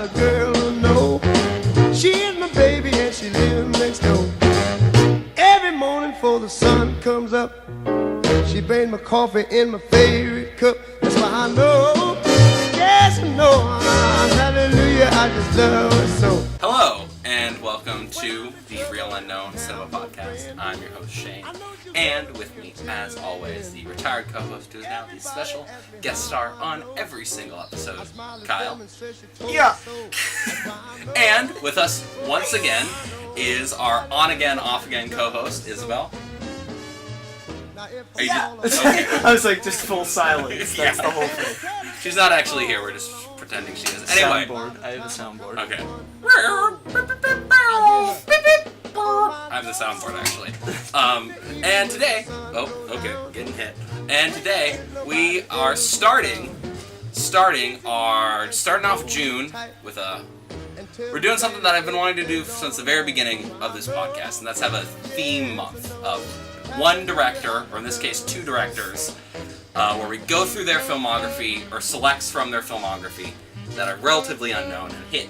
got a girl who know she is my baby and she lives next door. Every morning before the sun comes up, she brings my coffee in my favorite cup. That's why I know, yes I know, hallelujah, I just love her so. Hello, and welcome to the Real Unknown Cinema Podcast. I'm your host, Shane, and with me, as always, the retired co-host who is now the special guest star on every single episode, Kyle. Yeah. And with us, once again, is our on-again, off-again co-host, Isabel. Are you okay. I was like, just full silence. That's the whole thing. She's not actually here, we're just pretending she is. Anyway. Soundboard. I have a soundboard. Okay. I have the soundboard, actually. And today... Oh, okay, we're getting hit. And today, we are starting off June with a... We're doing something that I've been wanting to do since the very beginning of this podcast, and that's have a theme month of one director, or in this case, two directors, where we go through their filmography, or selects from their filmography, that are relatively unknown, and hit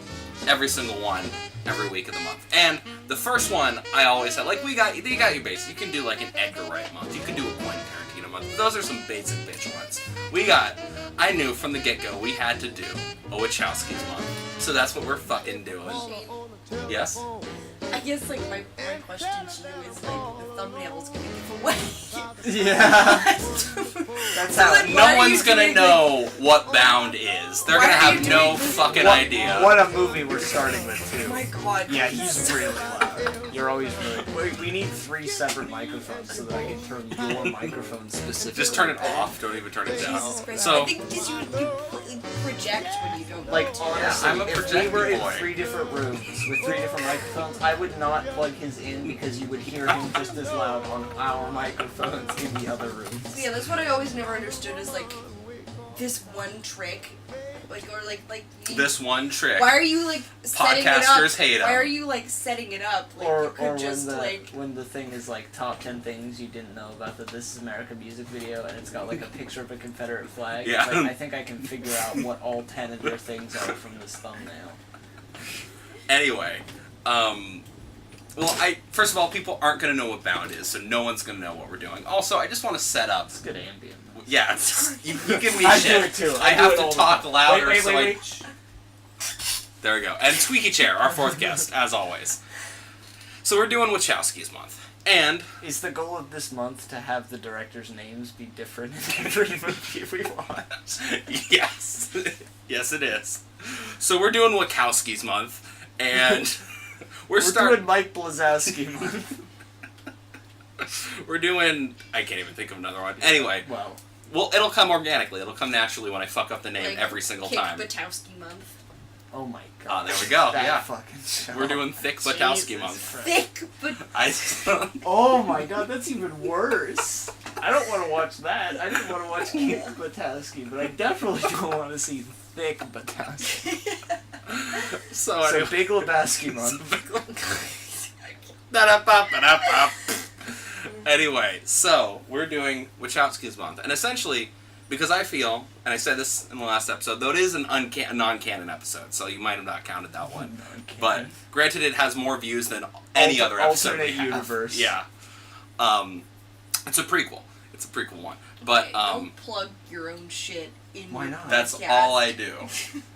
every single one every week of the month. And the first one, I always had, like, you got your basics. You can do, like, an Edgar Wright month. You can do a Quentin Tarantino month. Those are some basic bitch ones. I knew from the get-go we had to do a Wachowski's month. So that's what we're fucking doing. Yes? I guess, like, my question to you is, like, the thumbnail's gonna give away. Yeah. That's how. Like, No one's gonna know what Bound is. They're gonna have no fucking idea. What a movie we're starting with, too. Oh my god. Yeah, he's really loud. You're always really... We need 3 separate microphones so that I can turn your microphone specifically. Just turn it off. Don't even turn it down. Jesus Christ. So, I think because you project when you don't know. Like, honestly, I'm a if we projecting were in boy. 3 different rooms with 3 different microphones, I would not plug his in because you would hear him just as loud on our microphones in the other rooms. Yeah, that's what I always never understood is, like, this one trick. Like, or, like this one trick. why are you, like, setting it up? Podcasters hate 'em. Why are you, like, setting it up? Like, you could just, when the thing is like top 10 things you didn't know about the This Is America music video and it's got like a picture of a Confederate flag. Yeah. It's like, I think I can figure out what all 10 of your things are from this thumbnail. Anyway, well, first of all, people aren't gonna know what Bound is, so no one's gonna know what we're doing. Also, I just want to set up. It's good ambient. Yeah, you give me I shit. do it too. I have to all the talk time. louder. Wait. There we go. And Squeaky Chair, our fourth guest, as always. So we're doing Wachowski's month, and Is the goal of this month to have the directors' names be different in every movie we watch? yes, yes, it is. So we're doing Wachowski's month, and we're doing Mike Blazowski month. We're doing... I can't even think of another one. Anyway. Well, it'll come organically. It'll come naturally when I fuck up the name like, every single time. Butowski month. Oh my god. There we go. That Yeah. fucking show. Thick Butowski month. Thick, but... Oh my god, that's even worse. I don't want to watch that. I didn't want to watch Keith Butowski, but I definitely don't want to see Thick Butowski. So Big Lebowski month. Anyway, so we're doing Wachowski's month, and essentially, because I feel, and I said this in the last episode, though it is a non-canon episode, so you might have not counted that one. But granted, it has more views than any other episode we alternate have. universe. Yeah, it's a prequel. It's a prequel one, but Okay, don't plug your own shit in. Why not? that's podcast. all I do.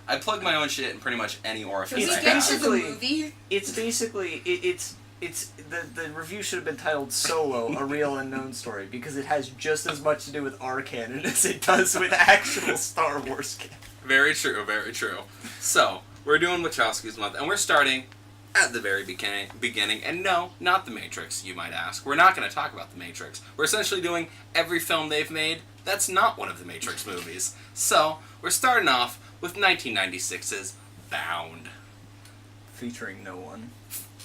I plug my own shit in pretty much any orifice Can we I get have. to the movie? It's basically it's the review should have been titled Solo: A Real Unknown Story because it has just as much to do with our canon as it does with actual Star Wars canon. Very true, very true. So, we're doing Wachowski's month, and we're starting at the very beginning. And no, not The Matrix, you might ask. We're not going to talk about The Matrix. We're essentially doing every film they've made that's not one of the Matrix movies. So, we're starting off with 1996's Bound. Featuring no one.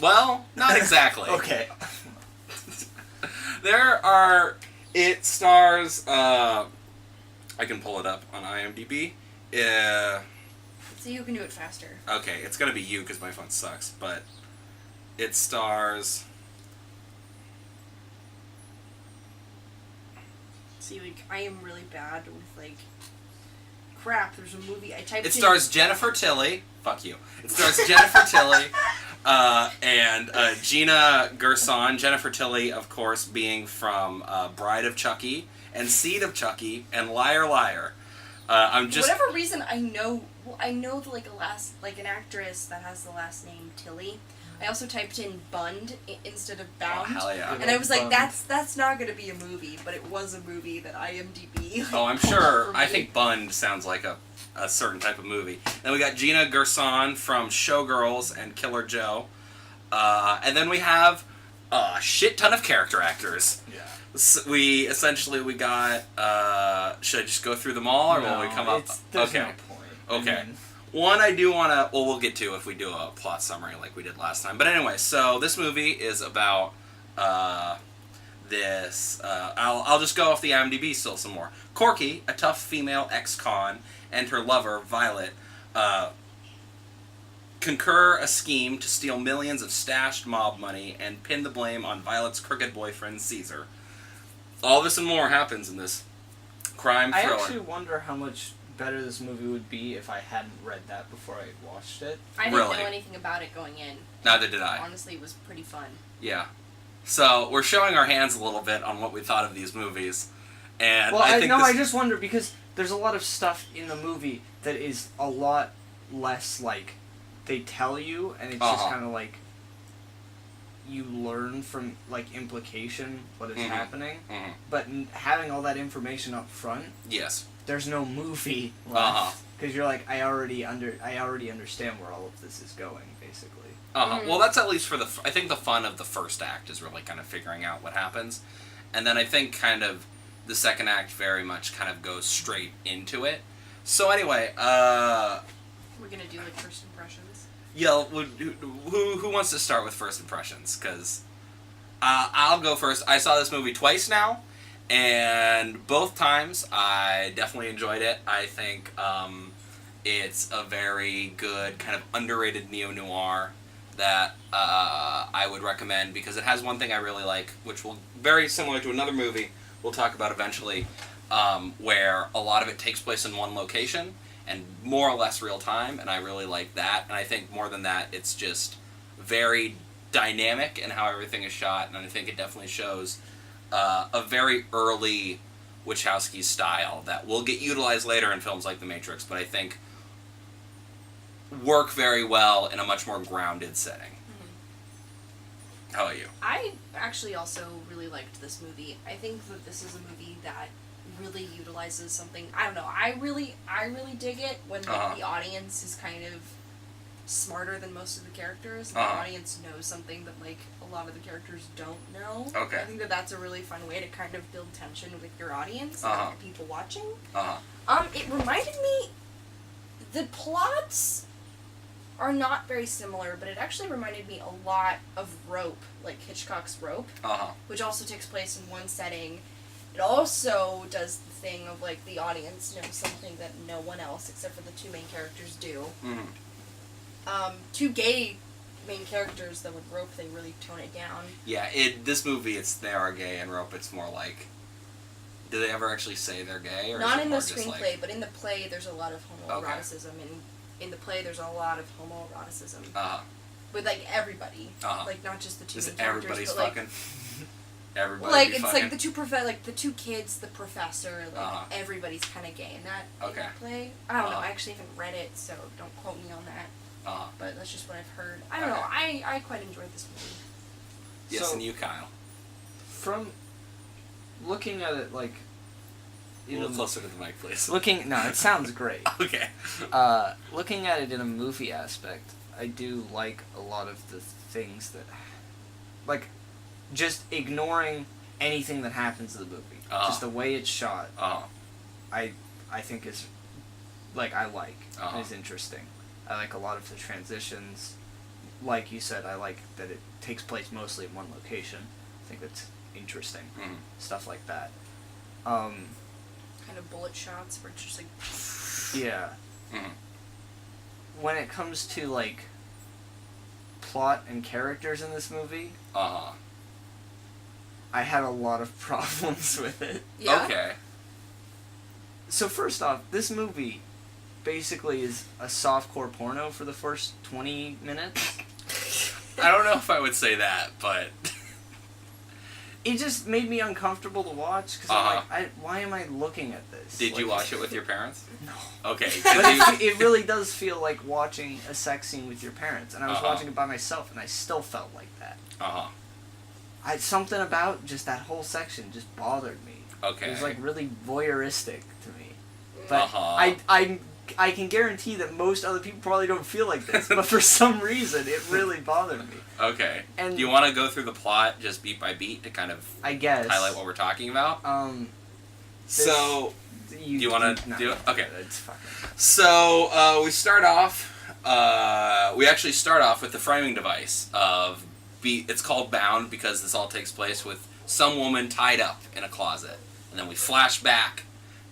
Well, not exactly. Okay. It stars, I can pull it up on IMDb. So you can do it faster. Okay, it's gonna be you because my phone sucks, but it stars... See, like, I am really bad with, like... Crap, there's a movie I typed It stars Jennifer Tilly, Fuck you. It stars Jennifer Tilly and Gina Gerson. Jennifer Tilly, of course, being from Bride of Chucky and Seed of Chucky and Liar Liar. I'm just... For whatever reason, I know an actress that has the last name Tilly. I also typed in Bund instead of Bound. Oh, hell yeah. And I was like, that's not going to be a movie, but it was a movie that IMDb. Oh, I'm sure. I think Bund sounds like a certain type of movie. Then we got Gina Gerson from Showgirls and Killer Joe. And then we have a shit ton of character actors. Yeah. We got... should I just go through them all, or will we come up... There's okay. no point. Okay. I mean, One I do want to... Well, we'll get to if we do a plot summary like we did last time. But anyway, so this movie is about this... I'll just go off the IMDb still some more. Corki, a tough female ex-con, and her lover, Violet, concur a scheme to steal millions of stashed mob money and pin the blame on Violet's crooked boyfriend, Caesar. All this and more happens in this crime thriller. I actually wonder how much better this movie would be if I hadn't read that before I watched it. I didn't Really? know anything about it going in. Neither did I. Honestly, it was pretty fun. Yeah. So, we're showing our hands a little bit on what we thought of these movies. And Well, I think I just wonder, because there's a lot of stuff in the movie that is a lot less, like, they tell you, and it's just kind of like, you learn from, like, implication what is happening. Mhm. But having all that information up front, Yes. there's no movie left. Because you're like, I already understand where all of this is going, basically. Well, that's at least for I think the fun of the first act is really kind of figuring out what happens. And then I think kind of the second act very much kind of goes straight into it. So anyway, We're gonna do like first impressions. yeah, who wants to start with first impressions? Because I'll go first. I saw this movie twice now, and both times I definitely enjoyed it. I think it's a very good kind of underrated neo-noir that I would recommend, because it has one thing I really like, which will very similar to another movie we'll talk about eventually, where a lot of it takes place in one location and more or less real time, and I really like that. And I think more than that, it's just very dynamic in how everything is shot, and I think it definitely shows a very early Wachowski style that will get utilized later in films like The Matrix, but I think work very well in a much more grounded setting. How about you? I actually also really liked this movie. I think that this is a movie that really utilizes something. I don't know. I really dig it when like, the audience is kind of smarter than most of the characters. The audience knows something that like a lot of the characters don't know. Okay. I think that that's a really fun way to kind of build tension with your audience and the people watching. It reminded me. The plots are not very similar, but it actually reminded me a lot of Rope, like Hitchcock's Rope, which also takes place in one setting. It also does the thing of, like, the audience knows something that no one else, except for the two main characters, do. Two gay main characters, though, with Rope, they really tone it down. Yeah, this movie, they are gay, and Rope, it's more like... Do they ever actually say they're gay? Or not is it in the more just screenplay, like... but in the play, there's a lot of homoeroticism, and in the play, there's a lot of homoeroticism. With, like, everybody. Like, not just the two main characters, everybody's but, like... fucking? Everybody Like, it's fucking? like the two kids, the professor, like, everybody's kind of gay in that play. I don't know, I actually haven't read it, so don't quote me on that. But that's just what I've heard. I don't know, I quite enjoyed this movie. Yes, So, and you, Kyle. From looking at it, like... A little closer to the mic, please. No, it sounds great. Okay. Looking at it in a movie aspect, I do like a lot of the things that... Like, just ignoring anything that happens in the movie. Just the way it's shot, I think is... Like, I like. Is interesting. I like a lot of the transitions. Like you said, I like that it takes place mostly in one location. I think that's interesting. Stuff like that. Kind of bullet shots where it's just like... Yeah. When it comes to, like, plot and characters in this movie, I had a lot of problems with it. Yeah? Okay. So first off, this movie basically is a softcore porno for the first 20 minutes. I don't know if I would say that, but... It just made me uncomfortable to watch, because I'm like, why am I looking at this? Did you watch it with your parents? No. Okay. But it really does feel like watching a sex scene with your parents, and I was watching it by myself, and I still felt like that. Something about just that whole section just bothered me. Okay. It was like really voyeuristic to me. But I can guarantee that most other people probably don't feel like this, but for some reason it really bothered me. Okay. And do you want to go through the plot just beat by beat to kind of highlight what we're talking about? So, do you want to do it? Okay. It's fucking... So, we start off, we actually start off with the framing device of, it's called Bound because this all takes place with some woman tied up in a closet. And then we flash back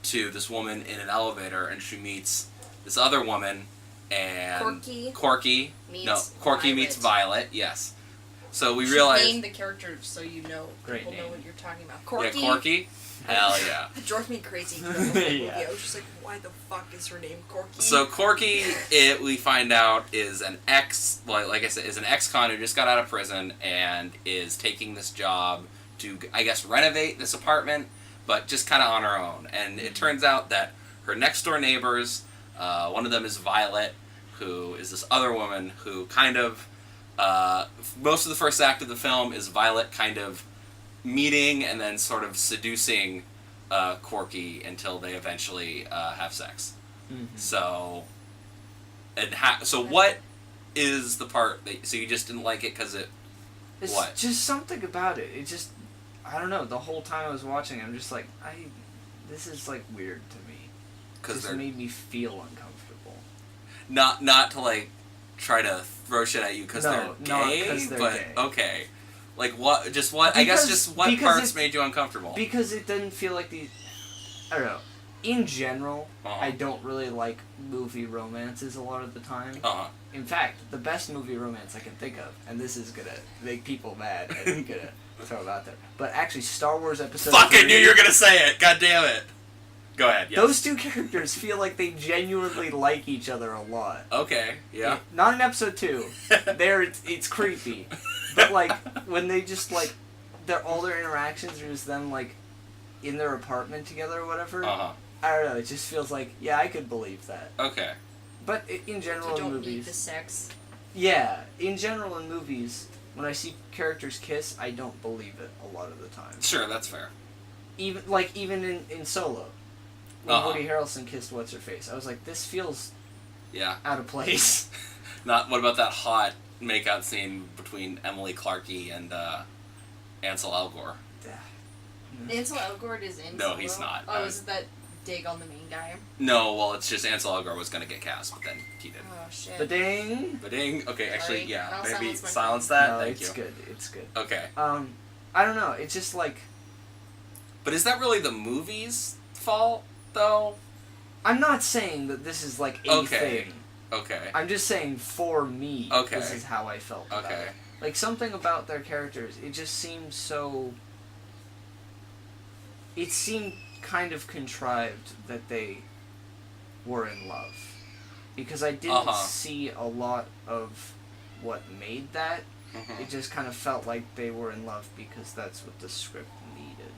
to this woman in an elevator, and she meets this other woman, and Corki meets Violet. Yes. So we realize name the character so you know people know what you're talking about. Corki. Yeah, Corki. Hell yeah. It drove me crazy. I was just like, why the fuck is her name Corki? So Corki, we find out, is an like I said, is an ex-con who just got out of prison and is taking this job to, I guess, renovate this apartment, but just kind of on her own. And it turns out that her next door neighbors, one of them is Violet, who is this other woman who kind of, most of the first act of the film is Violet kind of meeting and then sort of seducing Corki until they eventually have sex. Mm-hmm. So what is the part that, so you just didn't like it because it's what? Just something about it. It just, I don't know, the whole time I was watching, I'm just like, this is like weird to me. Because it made me feel uncomfortable. Not to like try to throw shit at you because they're gay, but gay. Okay. Like what? Just what? I guess just what parts made you uncomfortable? Because it didn't feel like these. I don't know. In general, I don't really like movie romances a lot of the time. In fact, the best movie romance I can think of, and this is gonna make people mad, and I'm gonna throw it out there. But actually, Star Wars Episode 3... Fuck, I knew you were gonna say it! God damn it! Go ahead, yes. Those two characters feel like they genuinely like each other a lot. Okay, yeah. Not in Episode 2. There, it's creepy. But, like, when they just, like, all their interactions are just them, like, in their apartment together or whatever. I don't know, it just feels like, yeah, I could believe that. Okay. But in general in movies... You don't need the sex. Yeah, in general in movies, when I see characters kiss, I don't believe it a lot of the time. Sure, that's fair. Even in Solo. When Woody Harrelson kissed What's-Her-Face, I was like, this feels out of place. What about that hot makeout scene between Emily Clarke and Ansel Elgort? Ansel Elgort is in No, Solo? he's not. Oh, is it that dig on the main guy? No, well, it's just Ansel Elgort was going to get cast, but then he didn't. Oh, shit. Ba-ding! Ba-ding. Okay, actually, Sorry. yeah. I'll Maybe silence that. No, Thank you. It's good. Okay. I don't know, it's just like... But is that really the movie's fault, though? I'm not saying that this is like a thing. Okay. I'm just saying for me, this is how I felt about it. Like something about their characters, it just seemed so... It seemed kind of contrived that they were in love. Because I didn't see a lot of what made that. It just kind of felt like they were in love because that's what the script needed.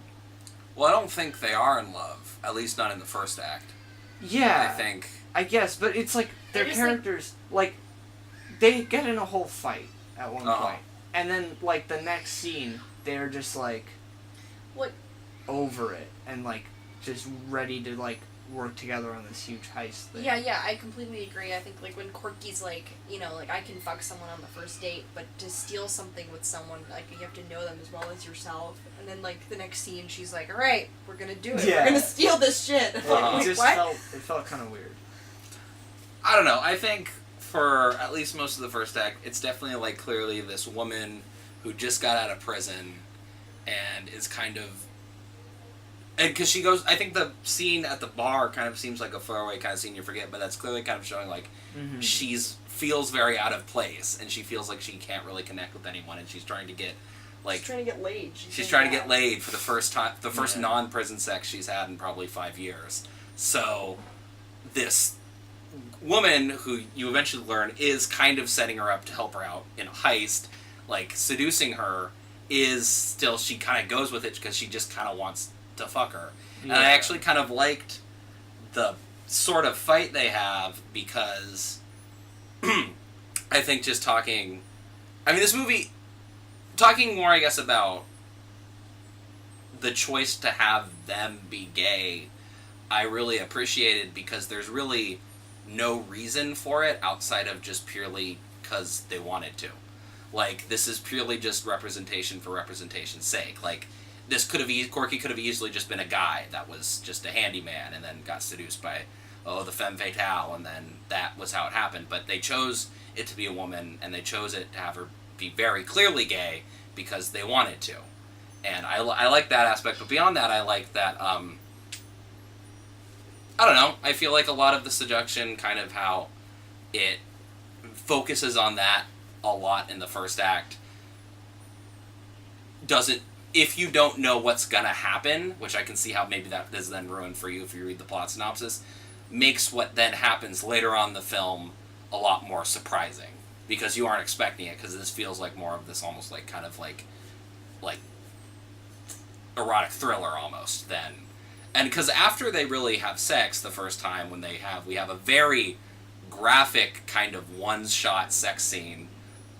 Well, I don't think they are in love. At least not in the first act. Yeah. I think. I guess, but it's like their characters, like, they get in a whole fight at one point. And then, like, the next scene, they're just, like, over it. And, like, just ready to, like, work together on this huge heist thing. Yeah, I completely agree. I think, like, when Corky's like, you know, like, I can fuck someone on the first date, but to steal something with someone, like, you have to know them as well as yourself. And then, like, the next scene, she's like, alright, we're gonna do it. Yeah. We're gonna steal this shit. It just felt kind of weird. I don't know. I think for at least most of the first act, it's definitely, like, clearly this woman who just got out of prison and is kind of... And because she goes, I think the scene at the bar kind of seems like a throwaway kind of scene you forget, but that's clearly kind of showing like feels very out of place, and she feels like she can't really connect with anyone, and she's trying to get like she's trying to get laid. She's trying to get laid for the first time, the first non-prison sex she's had in probably 5 years. So this woman who you eventually learn is kind of setting her up to help her out in a heist, like seducing her, is still, she kind of goes with it because she just kind of wants to fuck her. Yeah. And I actually kind of liked the sort of fight they have because I think just talking... I mean, this movie... Talking more, I guess, about the choice to have them be gay, I really appreciated because there's really no reason for it outside of just purely because they wanted to. Like, this is purely just representation for representation's sake. Like, this could have... Corki could have easily just been a guy that was just a handyman and then got seduced by, the femme fatale, and then that was how it happened. But they chose it to be a woman, and they chose it to have her be very clearly gay because they wanted to. And I like that aspect, but beyond that, I like that, I don't know, I feel like a lot of the Seduction, kind of how it focuses on that a lot in the first act, doesn't, if you don't know what's gonna happen, which I can see how maybe that is then ruined for you if you read the plot synopsis, makes what then happens later on in the film a lot more surprising, because you aren't expecting it, because this feels like more of this almost like kind of like erotic thriller almost then. And because after they really have sex the first time, when we have a very graphic kind of one-shot sex scene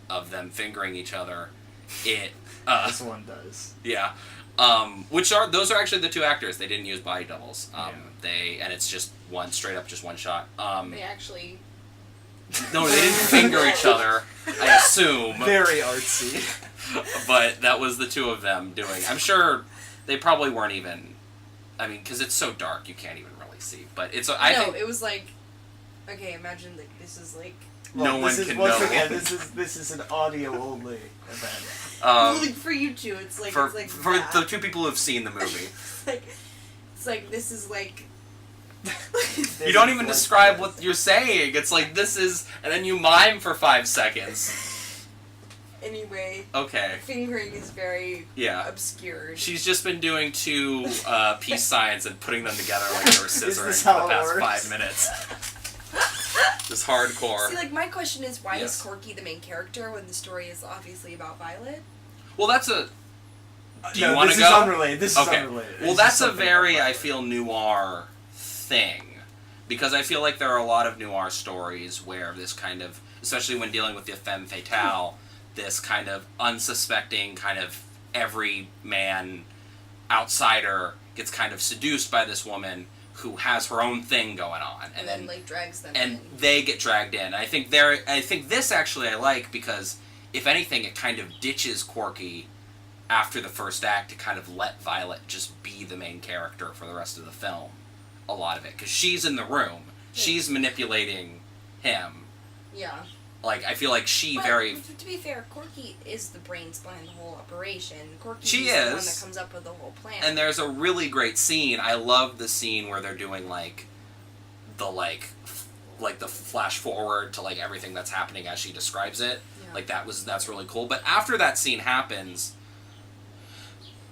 of them fingering each other. This one does. Yeah. Those are actually the two actors. They didn't use body doubles. And it's just straight up one shot. They actually... No, they didn't finger each other, I assume. Very artsy. But that was the two of them doing. I'm sure they probably weren't even... I mean, because it's so dark, you can't even really see. But it's... I think it was like... Okay, imagine like this is like... No one can know. Again, this is an audio-only event. Like for you two, it's like... For that. the two people who have seen the movie. It's like, this is like... You don't even describe what you're saying. It's like, this is... And then you mime for 5 seconds. Anyway. Okay. Fingering is very obscure. She's just been doing 2 peace signs and putting them together like they were scissoring for the past 5 minutes. Just hardcore. See, like, my question is, why is Corki the main character when the story is obviously about Violet? Well, that's a... Do you want to go? This is unrelated. Well, that's a very, I feel, noir thing. Because I feel like there are a lot of noir stories where this kind of, especially when dealing with the femme fatale, this kind of unsuspecting, kind of everyman outsider gets kind of seduced by this woman who has her own thing going on, and then like drags them and in. They get dragged in. I think this actually I like, because if anything it kind of ditches Corki after the first act to kind of let Violet just be the main character for the rest of the film. A lot of it, because she's in the room, she's manipulating him. Yeah. Like, I feel like to be fair, Corki is the brains behind the whole operation. Corki is the one that comes up with the whole plan. And there's a really great scene. I love the scene where they're doing, the flash forward to, everything that's happening as she describes it. Yeah. That's really cool. But after that scene happens,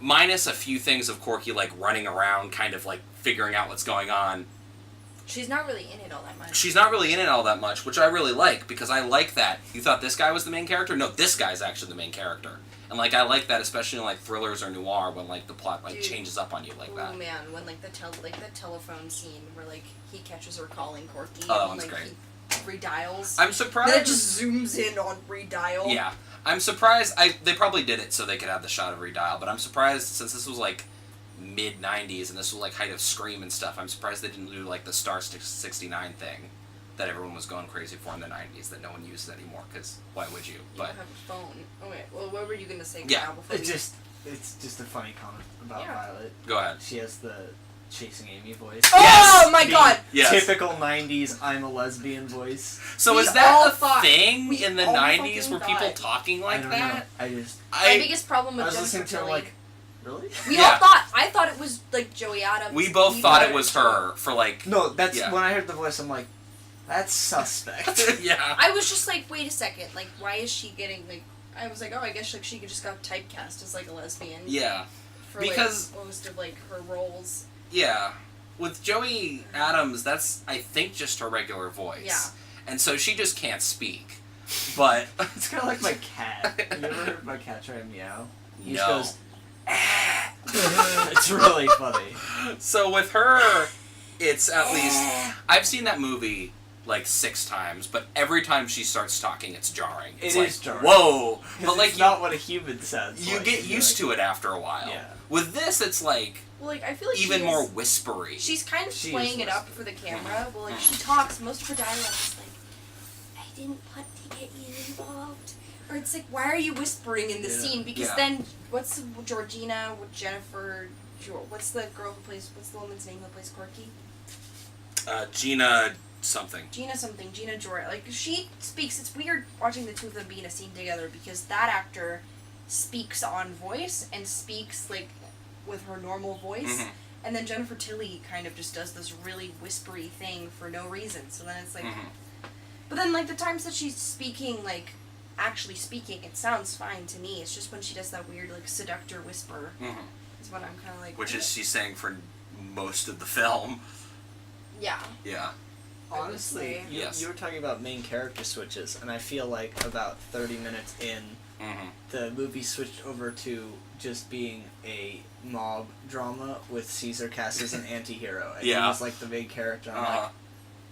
minus a few things of Corki, running around, kind of, figuring out what's going on, she's not really in it all that much. She's not really in it all that much, which I really like, because I like that. You thought this guy was the main character? No, this guy's actually the main character. And, I like that, especially in, thrillers or noir, when, the plot, changes up on you like that. Oh, man, when, the telephone scene where, he catches her calling Corki. Oh, that one's great. He redials. I'm surprised. Then it just zooms in on Redial. Yeah. I'm surprised. They probably did it so they could have the shot of Redial, but I'm surprised, since this was, mid-90s, and this was height of Scream and stuff, I'm surprised they didn't do the Star 69 thing that everyone was going crazy for in the 90s that no one uses anymore, because why would you? You don't have a phone. Okay, well, what were you going to say? Yeah, it's just a funny comment about Violet. Go ahead. She has the Chasing Amy voice. Oh my god! Yes. Typical 90s I'm a lesbian voice. So is that a thing in the 90s where people talking like that? My biggest problem with Jennifer Tilly... Really? I thought it was, Joey Adams. We both thought it was her for, No, that's... When I heard the voice, I'm like, that's suspect. Yeah. I was just wait a second, why is she getting, I was like, oh, I guess, she just got typecast as, a lesbian. Yeah. For, because... most of, her roles. Yeah. with Joey Adams, that's, I think, just her regular voice. Yeah. And so she just can't speak. But... It's kind of like my cat. You ever heard my cat try to meow? He just No. goes, ah. It's really funny. So with her, it's at least... I've seen that movie, like, 6 times, but every time she starts talking, it's jarring. It's It like, is jarring. whoa! But, like, it's not what a human sounds you like. get used to it after a while. Yeah. With this, it's like... Well, like, I feel like even more whispery. She's kind of She playing is it up for the camera, but like she talks, most of her dialogue is like, I didn't want to get you involved. Or it's like, why are you whispering in the scene? Because then, what's Georgina, Jennifer, what's the girl who plays, what's the woman's name who plays Corki? Gina something. Gina Joy. Like, she speaks, it's weird watching the two of them be in a scene together because that actor speaks on voice and speaks, like, with her normal voice, and then Jennifer Tilly kind of just does this really whispery thing for no reason. So then it's like, but then like the times that she's speaking, like actually speaking, it sounds fine to me. It's just when she does that weird like seductor whisper, is when I'm kind of like, which is she's saying for most of the film. Yeah. Yeah. Honestly, you were talking about main character switches, and I feel like about 30 minutes in, the movie switched over to just being a mob drama with Caesar cast as an anti-hero, and he was like the main character. I'm like,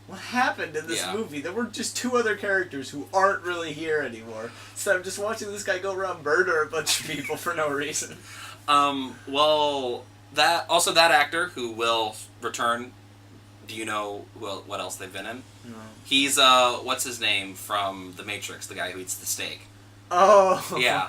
what happened in this movie? There were just 2 other characters who aren't really here anymore. So I'm just watching this guy go around murder a bunch of people for no reason. Well, that actor who will return. Do you know what else they've been in? No. He's what's his name from The Matrix? The guy who eats the steak. Oh. Yeah.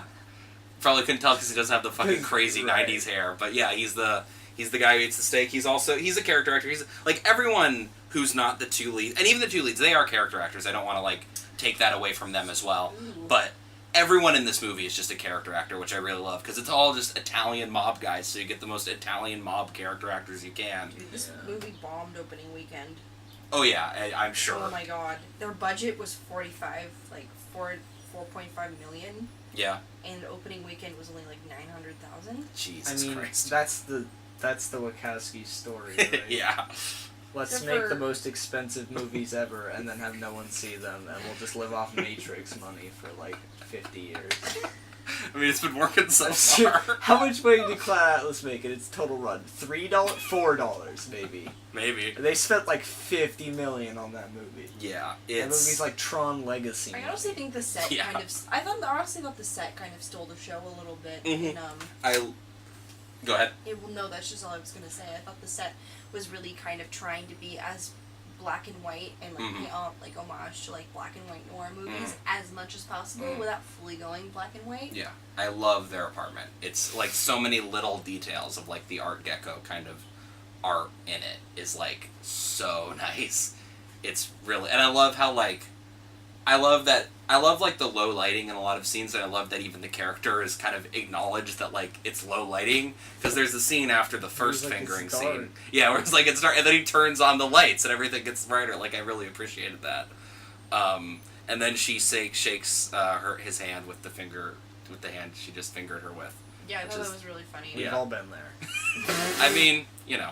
Probably couldn't tell because he doesn't have the fucking crazy Right. 90s hair. But yeah, he's the guy who eats the steak. He's a character actor. He's like everyone who's not the 2 leads, and even the 2 leads, they are character actors. I don't want to like take that away from them as well. But everyone in this movie is just a character actor, which I really love because it's all just Italian mob guys. So you get the most Italian mob character actors you can. Dude, this movie bombed opening weekend. Oh yeah, I'm sure. Oh my god, their budget was 4.5 million. Yeah. And opening weekend was only like 900,000. Jesus Christ. That's the Wachowski story. Right? Yeah. Let's make the most expensive movies ever and then have no one see them, and we'll just live off Matrix money for like 50 years. I mean, it's been working so far. How much money did Cloud Atlas make in its total run? $3? $4 maybe. Maybe. They spent like $50 million on that movie. Yeah, That movie's like Tron Legacy. I honestly think the set kind of. I honestly thought the set kind of stole the show a little bit. Go ahead. No, that's just all I was gonna say. I thought the set was really kind of trying to be as black and white and like pay like homage to like black and white noir movies as much as possible without fully going black and white. Yeah, I love their apartment. It's like so many little details of like the Art Deco kind of art in it is like so nice. It's really, and I love how like I love like the low lighting in a lot of scenes, and I love that even the character is kind of acknowledged that like it's low lighting, because there's the scene after the first fingering scene, where it's like it's dark, and then he turns on the lights and everything gets brighter. Like I really appreciated that. And then she shakes his hand with the hand she just fingered her with. Yeah, I thought that was really funny. We've all been there. I mean, you know.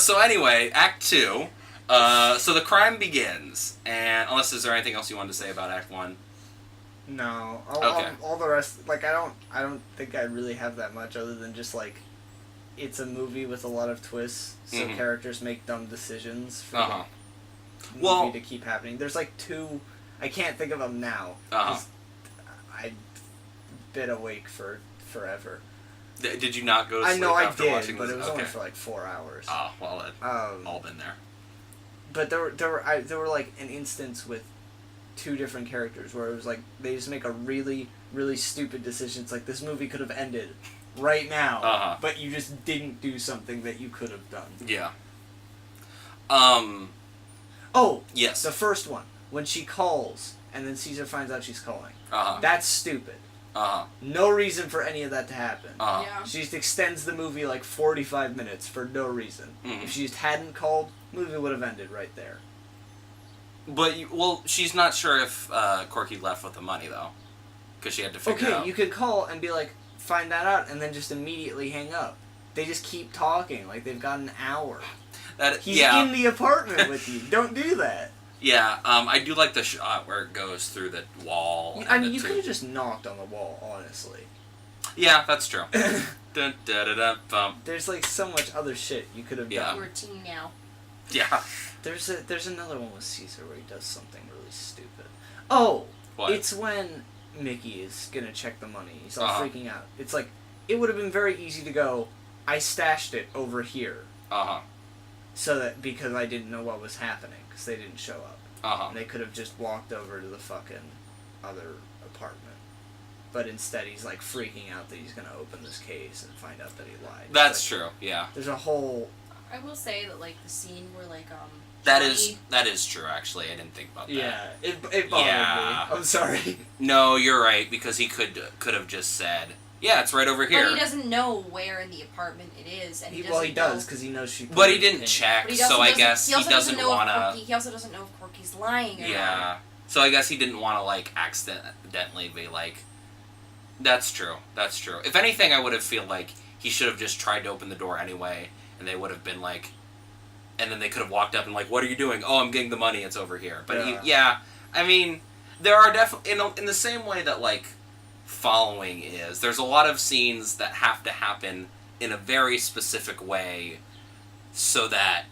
So anyway, Act 2. So the crime begins, and unless is there anything else you wanted to say about Act 1? No. Okay. All the rest, like I don't think I really have that much other than just like, it's a movie with a lot of twists, so characters make dumb decisions for the movie to keep happening. There's like 2, I can't think of them now. I've been awake for forever. Did you not go to sleep after watching this? But it was only for like 4 hours. Oh, well, all been there. But there were like an instance with 2 different characters where it was like they just make a really, really stupid decision. It's like this movie could have ended right now, but you just didn't do something that you could have done. Yeah. Oh, yes. The first one, when she calls and then Caesar finds out she's calling. That's stupid. No reason for any of that to happen. Yeah. She just extends the movie like 45 minutes for no reason. If she just hadn't called, the movie would have ended right there. But, she's not sure if Corki left with the money, though. Because she had to figure it out. Okay, you could call and be like, find that out and then just immediately hang up. They just keep talking like they've got an hour. He's in the apartment with you. Don't do that. Yeah, I do like the shot where it goes through the wall. I mean, you could have just knocked on the wall, honestly. Yeah, that's true. Dun, da, da, da, bum. There's like so much other shit you could have done. You're a teen now. Yeah. There's another one with Caesar where he does something really stupid. Oh! What? It's when Mickey is gonna check the money. He's all freaking out. It's like, it would have been very easy to go, I stashed it over here. So that, because I didn't know what was happening, because they didn't show up. And they could have just walked over to the fucking other apartment. But instead he's like freaking out that he's gonna open this case and find out that he lied. That's true, yeah. There's a whole... I will say that, like, the scene where, like, That is true, actually. I didn't think about that. Yeah, it bothered me. I'm sorry. No, you're right, because he could have just said, yeah, it's right over here. But he doesn't know where in the apartment it is, and he does, because he knows she... But he didn't check, so I guess he doesn't want to... He also doesn't know if Corki's lying or not. Yeah, so I guess he didn't want to, like, accidentally be like, that's true. If anything, I would have feel like he should have just tried to open the door anyway, and they would have been like... And then they could have walked up and like, what are you doing? Oh, I'm getting the money, it's over here. But I mean, there are definitely, in the same way that like, following is, there's a lot of scenes that have to happen in a very specific way so that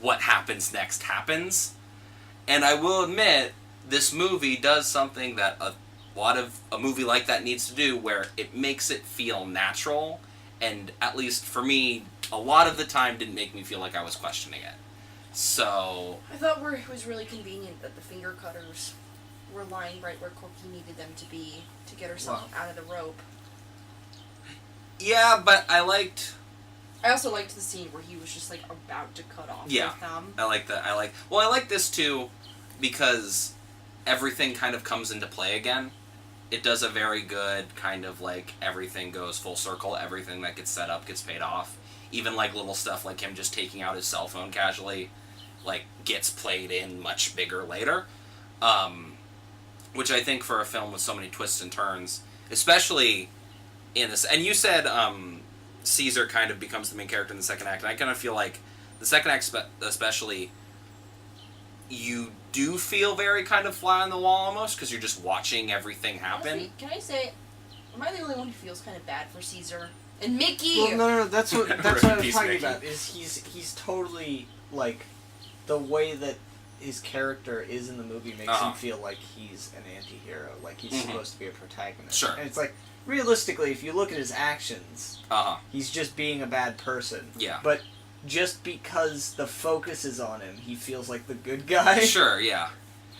what happens next happens. And I will admit, this movie does something that a lot of a movie like that needs to do, where it makes it feel natural, and at least for me, a lot of the time didn't make me feel like I was questioning it. So... I thought it was really convenient that the finger cutters were lying right where Corki needed them to be to get herself out of the rope. Yeah, but I also liked the scene where he was just, like, about to cut off her thumb. I like that. I like this, too, because everything kind of comes into play again. It does a very good kind of, like, everything goes full circle. Everything that gets set up gets paid off. Even, like, little stuff like him just taking out his cell phone casually, like, gets played in much bigger later. Which I think for a film with so many twists and turns, especially in this... And you said Caesar kind of becomes the main character in the second act, and I kind of feel like the second act especially, you do feel very kind of fly on the wall almost, because you're just watching everything happen. Honestly, can I say, am I the only one who feels kind of bad for Caesar? And Mickey! Well, no, that's what I was talking about, is he's totally, like, the way that his character is in the movie makes him feel like he's an anti-hero, like he's supposed to be a protagonist. Sure. And it's like, realistically, if you look at his actions, he's just being a bad person. Yeah. But just because the focus is on him, he feels like the good guy. Sure, yeah.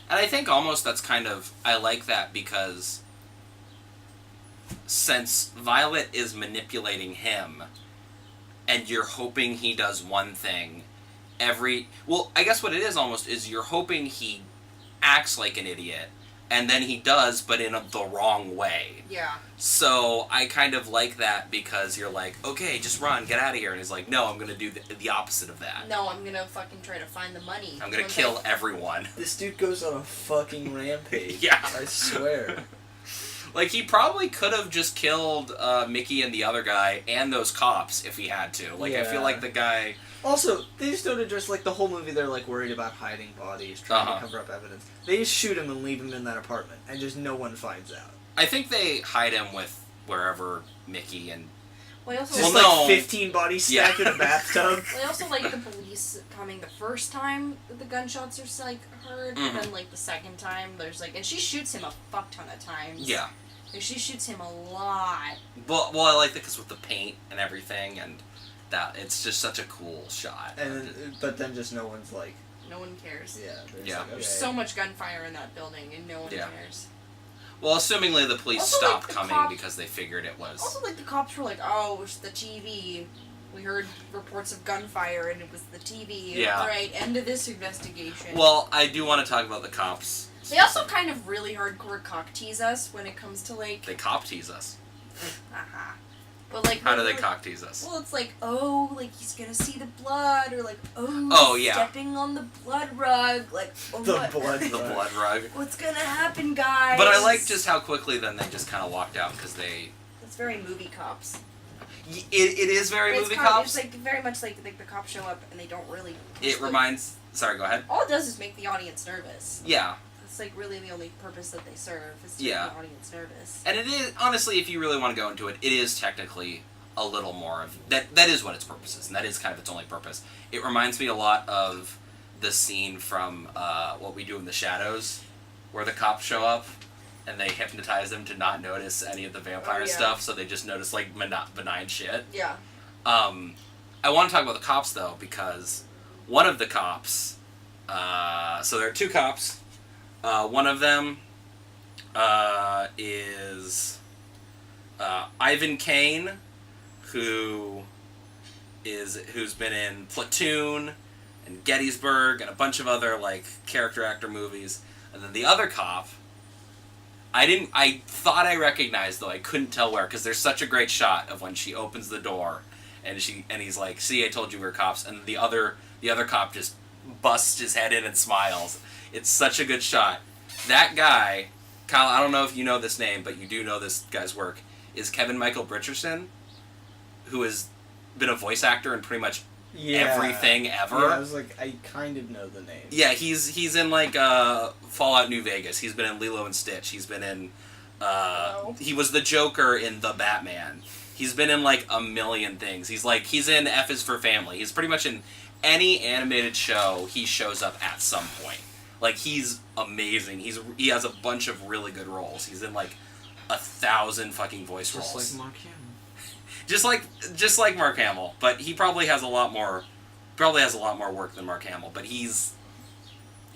And I think almost that's kind of... I like that because... Since Violet is manipulating him, and you're hoping he does one thing, well, I guess what it is almost is you're hoping he acts like an idiot, and then he does, but in the wrong way. Yeah. So I kind of like that because you're like, okay, just run, get out of here. And he's like, no, I'm going to do the opposite of that. No, I'm going to fucking try to find the money. I'm going to kill everyone. This dude goes on a fucking rampage. Yeah. I swear. Like, he probably could have just killed Mickey and the other guy and those cops if he had to. Like, I feel like the guy... Also, they just don't address, like, the whole movie they're, like, worried about hiding bodies, trying to cover up evidence. They just shoot him and leave him in that apartment, and just no one finds out. I think they hide him with wherever Mickey and... Well, I also just, like, 15 bodies stacked in a bathtub. Well, I also like the police coming the first time that the gunshots are, like, heard, but then, like, the second time, there's, like... And she shoots him a fuck ton of times. Yeah. Like, she shoots him a lot. Well, I like that because with the paint and everything, and that, it's just such a cool shot. But then just no one's, like... No one cares. Yeah. There's so much gunfire in that building, and no one cares. Well, assumingly the police also, stopped like, coming because they figured it was... Also, like, the cops were like, oh, it was the TV. We heard reports of gunfire, and it was the TV. Yeah. Alright, end of this investigation. Well, I do want to talk about the cops. They also kind of really hardcore cock tease us when it comes to, like... They cop tease us. But, like... How do they cock tease us? Well, it's like, oh, like, he's gonna see the blood, or like, stepping on the blood rug, like, oh, the blood rug. What's gonna happen, guys? But I like just how quickly then they just kind of walked out, because they It's very movie cops. It is very movie cops. It's like very much like the cops show up and they don't really. It reminds. Sorry, go ahead. All it does is make the audience nervous. Yeah. It's like really the only purpose that they serve is to make the audience nervous. And it is, honestly, if you really want to go into it, it is technically a little more of that. That is what its purpose is, and that is kind of its only purpose. It reminds me a lot of the scene from What We Do in the Shadows, where the cops show up and they hypnotize them to not notice any of the vampire stuff, so they just notice like benign shit. Yeah. I want to talk about the cops though, because one of the cops, so there are two cops. One of them is Ivan Kane, who's been in Platoon and Gettysburg and a bunch of other like character actor movies. And then the other cop, I thought I recognized, though I couldn't tell where, because there's such a great shot of when she opens the door and he's like, "See, I told you we're cops," and the other cop just busts his head in and smiles. It's such a good shot. That guy, Kyle, I don't know if you know this name, but you do know this guy's work, is Kevin Michael Richardson, who has been a voice actor in pretty much everything ever. Yeah, I was like, I kind of know the name. Yeah, he's in like Fallout New Vegas. He's been in Lilo and Stitch. He's been in he was the Joker in The Batman. He's been in like a million things. He's in F is for Family. He's pretty much in any animated show he shows up at some point. Like, he's amazing. He has a bunch of really good roles. He's in like 1,000 fucking voice roles. Just like Mark Hamill. Just like Mark Hamill, but he probably has a lot more work than Mark Hamill. But he's,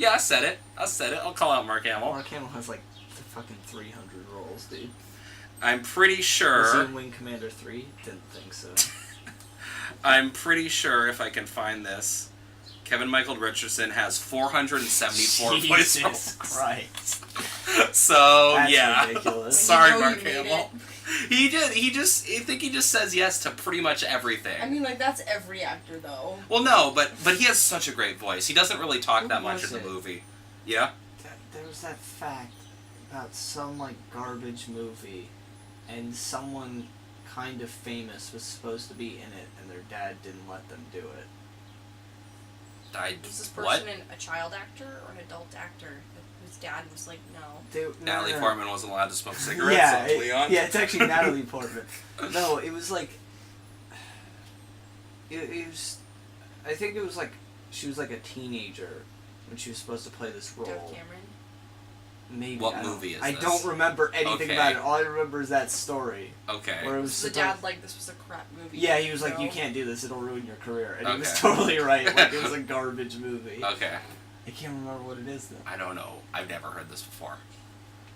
I said it. I'll call out Mark Hamill. Mark Hamill has like fucking 300 roles, dude. I'm pretty sure. Zoom Wing Commander 3? Didn't think so. I'm pretty sure, if I can find this, Kevin Michael Richardson has 474 voice roles. Jesus Christ. So, That's ridiculous. Sorry, Mark Hamill. I think he just says yes to pretty much everything. I mean, like, that's every actor, though. Well, no, but he has such a great voice. He doesn't really talk that much in the movie. Yeah? There was that fact about some, like, garbage movie, and someone kind of famous was supposed to be in it, and their dad didn't let them do it. Was this person a child actor or an adult actor whose dad was like, no? Natalie Portman wasn't allowed to smoke cigarettes. Yeah, it's actually Natalie Portman. No, it was like... It was... I think it was like... She was like a teenager when she was supposed to play this role. Dove Cameron? Maybe. What movie is this? I don't remember anything about it. All I remember is that story. Okay. Where it was the dad, like, this was a crap movie. Yeah, he was like, you can't do this, it'll ruin your career. And he was totally right. Like, it was a garbage movie. Okay. I can't remember what it is, though. I don't know. I've never heard this before.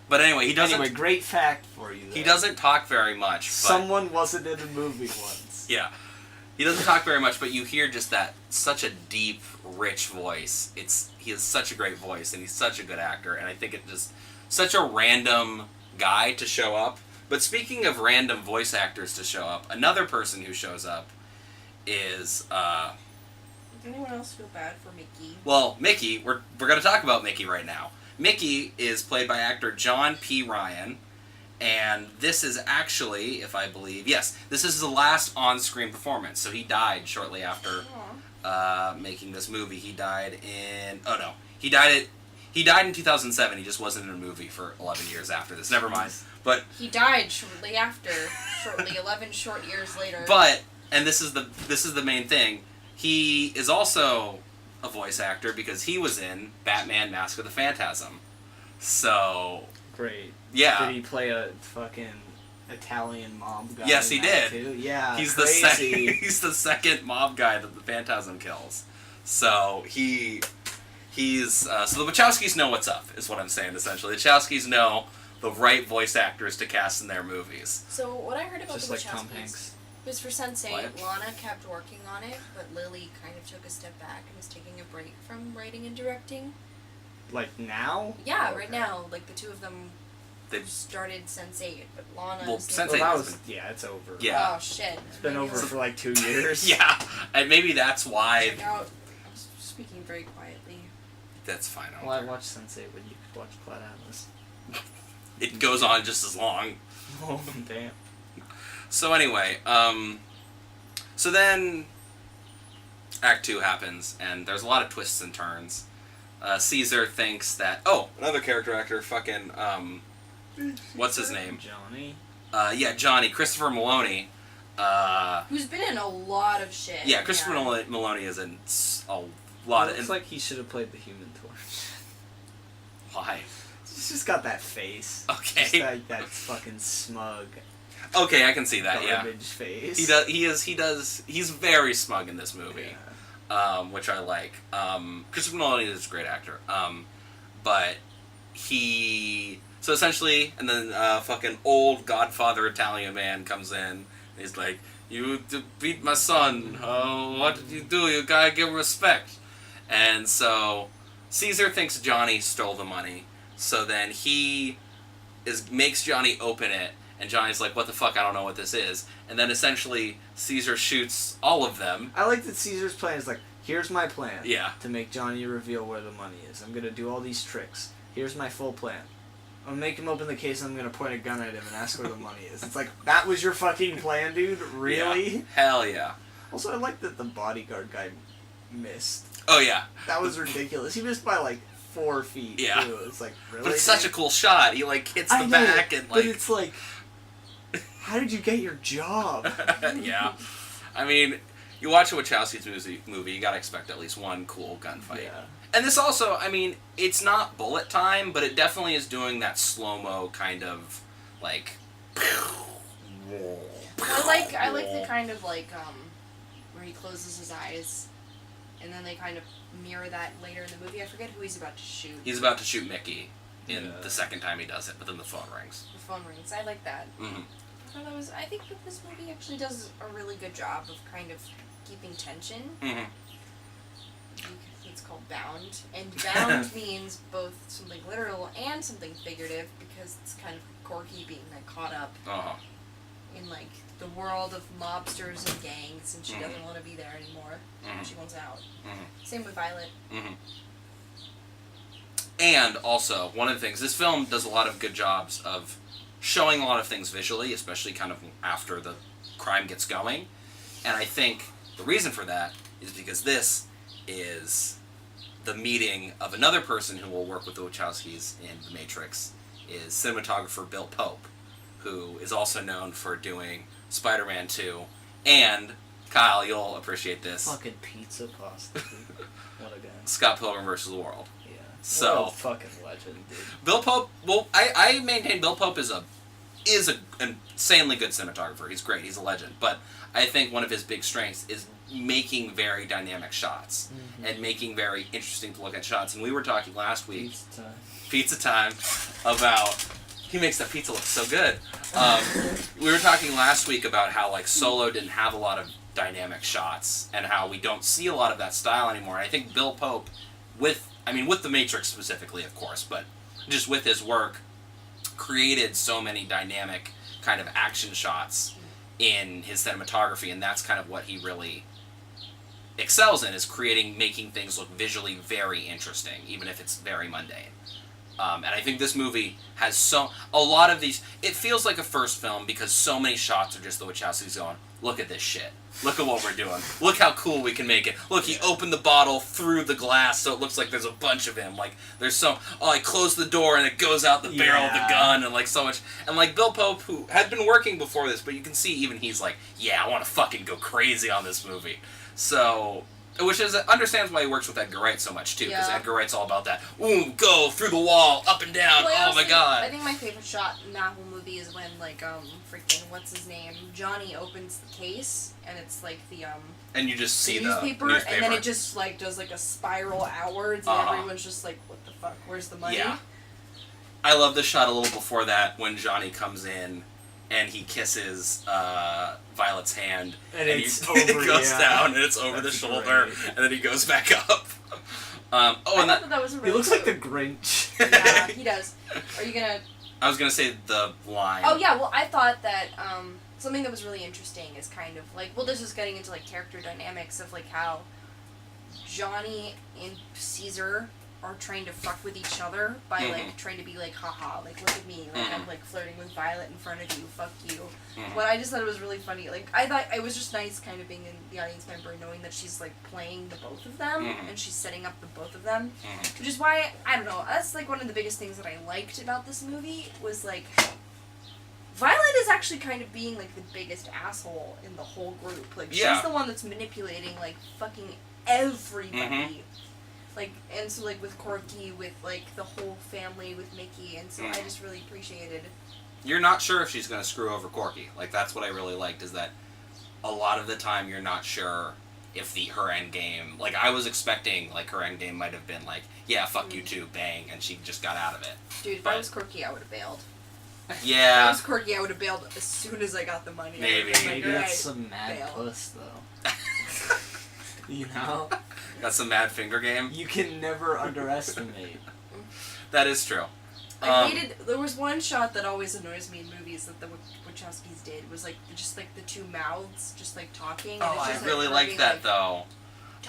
But anyway, he doesn't... Anyway, great fact for you, though. He doesn't talk very much, but... Someone wasn't in a movie once. Yeah. He doesn't talk very much, but you hear just that, such a deep, rich voice. He has such a great voice, and he's such a good actor, and I think it just... Such a random guy to show up. But speaking of random voice actors to show up, another person who shows up is... Does anyone else feel bad for Mickey? Well, Mickey, we're going to talk about Mickey right now. Mickey is played by actor John P. Ryan, and this is actually, if I believe... Yes, this is his last on-screen performance, so he died shortly after making this movie. He died in... Oh, no. He died in 2007. He just wasn't in a movie for 11 years after this. Never mind. But he died shortly after. 11 short years later. But, and this is the main thing, he is also a voice actor because he was in Batman: Mask of the Phantasm. So great. Yeah. Did he play a fucking Italian mob guy? Yes, he did. Too? Yeah. He's crazy. He's the second mob guy that the Phantasm kills. So so the Wachowskis know what's up, is what I'm saying, essentially. The Wachowskis know the right voice actors to cast in their movies. So what I heard about just the like Wachowskis Tom Hanks. was for Sense8, What? Lana kept working on it, but Lily kind of took a step back and is taking a break from writing and directing. Like now? Yeah, right now. Like the two of them started Sense8, but Lana... Well, Sense8 it's over. Yeah. Oh, shit. It's been over for like 2 years. Yeah, and maybe that's why... Check out... I'm speaking very quietly. That's fine. Well, I watched Sense8, but you could watch Cloud Atlas. It goes on just as long. Oh, damn. So anyway, so then Act 2 happens, and there's a lot of twists and turns. Caesar thinks that... Oh, another character actor, fucking... what's his name? Johnny? Yeah, Johnny. Christopher Maloney. Who's been in a lot of shit. Yeah, Christopher Maloney is in a lot of... It looks like he should have played the Human Torch. Why? He's just got that face. Okay. Just like that fucking smug... Okay, I can see that, garbage face. He's very smug in this movie. Yeah. Which I like. Christopher Nolan is a great actor. But he... So essentially, and then fucking old Godfather Italian man comes in, and he's like, you beat my son. Oh, what did you do? You gotta give respect. And so, Caesar thinks Johnny stole the money. So then he makes Johnny open it, and Johnny's like, what the fuck, I don't know what this is. And then essentially, Caesar shoots all of them. I like that Caesar's plan is like, here's my plan. Yeah. To make Johnny reveal where the money is. I'm gonna do all these tricks. Here's my full plan. I'm gonna make him open the case and I'm gonna point a gun at him and ask where the money is. It's like, that was your fucking plan, dude? Really? Yeah. Hell yeah. Also, I like that the bodyguard guy missed. Oh yeah. That was ridiculous. He missed by like 4 feet, yeah. too. It's like, really? But it's such a cool shot. He like hits the back and like... But it's like... How did you get your job? Yeah. I mean, you watch a Wachowski's movie, you gotta expect at least one cool gunfight. Yeah. And this also, I mean, it's not bullet time, but it definitely is doing that slow-mo kind of, like... I like the kind of, like, where he closes his eyes, and then they kind of mirror that later in the movie. I forget who he's about to shoot. He's about to shoot Mickey in the second time he does it, but then the phone rings. The phone rings. I like that. Mm-hmm. I think that this movie actually does a really good job of kind of keeping tension. Mm-hmm. It's called bound, and bound means both something literal and something figurative, because it's kind of Corki being like caught up in like the world of mobsters and gangs, and she doesn't want to be there anymore. She wants out. Same with Violet. And also, one of the things, this film does a lot of good jobs of showing a lot of things visually, especially kind of after the crime gets going. And I think the reason for that is because this is the meeting of another person who will work with the Wachowskis in The Matrix, is cinematographer Bill Pope, who is also known for doing Spider-Man 2, and, Kyle, you'll appreciate this. Fucking pizza pasta, dude. What a guy. Scott Pilgrim vs. the World. Yeah. So, what a fucking legend, dude. Bill Pope, well, I maintain Bill Pope is an insanely good cinematographer. He's great. He's a legend. But I think one of his big strengths is making very dynamic shots and making very interesting to look at shots. And we were talking last week, pizza time, about, he makes that pizza look so good. We were talking last week about how like Solo didn't have a lot of dynamic shots and how we don't see a lot of that style anymore. And I think Bill Pope, with The Matrix specifically, of course, but just with his work, created so many dynamic kind of action shots in his cinematography, and that's kind of what he really excels in, is making things look visually very interesting, even if it's very mundane. And I think this movie has a lot of these, it feels like a first film because so many shots are just the Wachowskis going, look at this shit. Look at what we're doing. Look how cool we can make it. Look, he opened the bottle through the glass so it looks like there's a bunch of him. Like, there's I closed the door and it goes out the barrel of the gun, and like so much. And like Bill Pope, who had been working before this, but you can see even he's like, yeah, I want to fucking go crazy on this movie. So, which understands why he works with Edgar Wright so much too, because Edgar Wright's all about that. Ooh, go through the wall, up and down. Well, oh my god! I think my favorite shot in that whole movie is when freaking what's his name, Johnny opens the case and it's like the and you just see the newspaper, and then it just like does like a spiral outwards, and everyone's just like, what the fuck? Where's the money? Yeah. I love the shot a little before that when Johnny comes in and he kisses Violet's hand, and it goes down, and it's over the shoulder, and then he goes back up. I thought that was a really he looks like the Grinch. Yeah, he does. Are you gonna... I was gonna say the line. Oh yeah, well I thought that something that was really interesting is kind of like, well, this is getting into like character dynamics of like how Johnny and Caesar are trying to fuck with each other by like trying to be like, haha, like look at me, like I'm like flirting with Violet in front of you, fuck you. But I just thought it was really funny. Like I thought it was just nice kind of being in the audience member, knowing that she's like playing the both of them and she's setting up the both of them, which is why I don't know. That's like one of the biggest things that I liked about this movie was like Violet is actually kind of being like the biggest asshole in the whole group. Like she's the one that's manipulating like fucking everybody. Like, and so, like, with Corki, with, like, the whole family, with Mickey, and so I just really appreciated... You're not sure if she's going to screw over Corki. Like, that's what I really liked, is that a lot of the time you're not sure if her end game... Like, I was expecting, like, her end game might have been, like, yeah, fuck you too, bang, and she just got out of it. Dude, if I was Corki, I would have bailed. Yeah. If I was Corki, I would have bailed as soon as I got the money. Maybe. Maybe that's some mad puss, though. You know? Got some mad finger game? You can never underestimate. That is true. I hated... There was one shot that always annoys me in movies that the Wachowskis did. Was, like, just, like, the two mouths just, like, talking. Oh, and it's just, I really like that, like, though.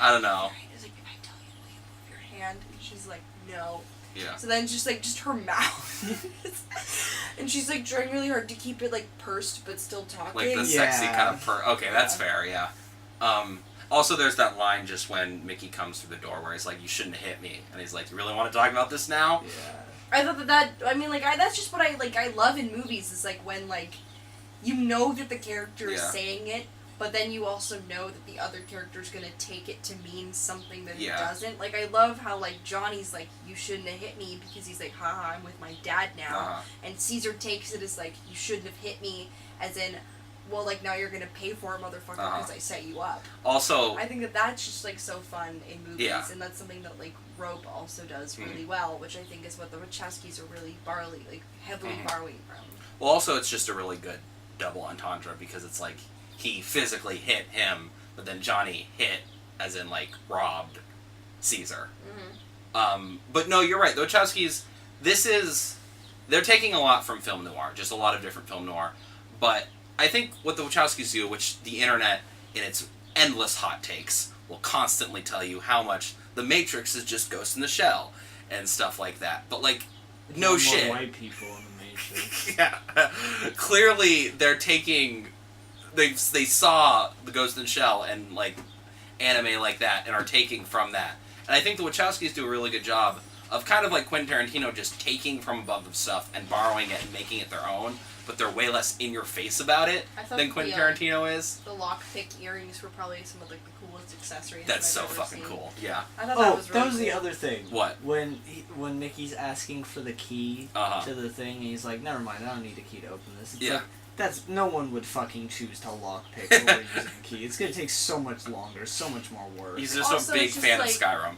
I don't know. It's like, if I tell you, will you move your hand? And she's like, no. Yeah. So then just, like, just her mouth. And she's, like, trying really hard to keep it, like, pursed but still talking. Like the sexy kind of Okay, that's fair, yeah. Also, there's that line just when Mickey comes through the door where he's like, you shouldn't have hit me. And he's like, you really want to talk about this now? Yeah. I thought I mean, like, that's just what I love in movies, is, like, when, like, you know that the character is saying it, but then you also know that the other character's gonna take it to mean something that it doesn't. Like, I love how, like, Johnny's like, you shouldn't have hit me, because he's like, haha, I'm with my dad now. And Caesar takes it as, like, you shouldn't have hit me, as in... Well, like, now you're gonna pay for it, motherfucker, because I set you up. Also... I think that that's just, like, so fun in movies, and that's something that, like, Rope also does really well, which I think is what the Wachowskis are really heavily borrowing from. Well, also, it's just a really good double entendre, because it's, like, he physically hit him, but then Johnny hit, as in, like, robbed Caesar. But no, you're right, the Wachowskis, they're taking a lot from film noir, just a lot of different film noir, but... I think what the Wachowskis do, which the internet, in its endless hot takes, will constantly tell you how much The Matrix is just Ghost in the Shell, and stuff like that. But, like, no shit. More white people in The Matrix. Yeah. Clearly, they're taking... They saw the Ghost in the Shell and, like, anime like that, and are taking from that. And I think the Wachowskis do a really good job of kind of like Quentin Tarantino just taking from above stuff and borrowing it and making it their own, but they're way less in your face about it than Quentin Tarantino is. The lockpick earrings were probably some of like the coolest accessories. That's so fucking cool. Yeah. I thought that was really cool. The other thing. What? When Mickey's asking for the key to the thing, and he's like, "Never mind, I don't need a key to open this." It's like, no one would fucking choose to lockpick or using a key. It's gonna take so much longer, so much more work. He's just a big fan of Skyrim.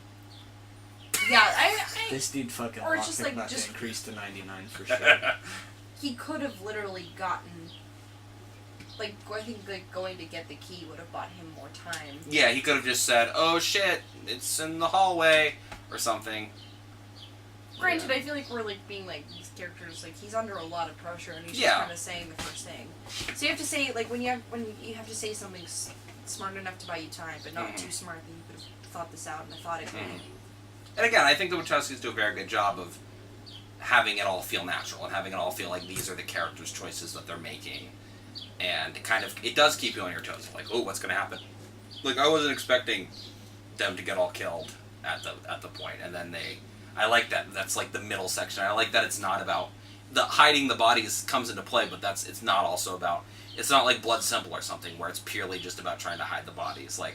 Yeah, this dude fucking lockpicked that to increase to 99 for sure. He could have literally gotten, like, I think like going to get the key would have bought him more time. Yeah, he could have just said, "Oh shit, it's in the hallway," or something. Granted, I feel like we're like being like these characters, like he's under a lot of pressure and he's just kind of saying the first thing. So you have to say like when you have to say something smart enough to buy you time, but not too smart that you could have thought this out and I thought it. And again, I think the Wachowskis do a very good job of having it all feel natural and having it all feel like these are the characters' choices that they're making, and it does keep you on your toes. Like, oh, what's going to happen? Like, I wasn't expecting them to get all killed at the point, and then I like that. That's like the middle section. I like that it's not about the hiding the bodies comes into play, but it's not also about. It's not like Blood Simple or something where it's purely just about trying to hide the bodies. Like.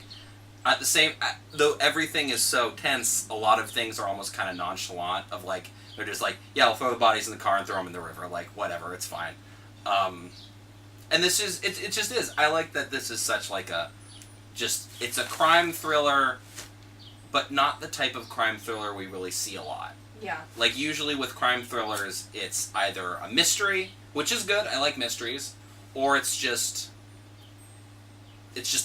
Though everything is so tense, a lot of things are almost kind of nonchalant of like, they're just like, yeah, I'll throw the bodies in the car and throw them in the river, like, whatever, it's fine. And this is, it just is. I like that this is such like it's a crime thriller, but not the type of crime thriller we really see a lot. Yeah. Like, usually with crime thrillers, it's either a mystery, which is good, I like mysteries, or it's just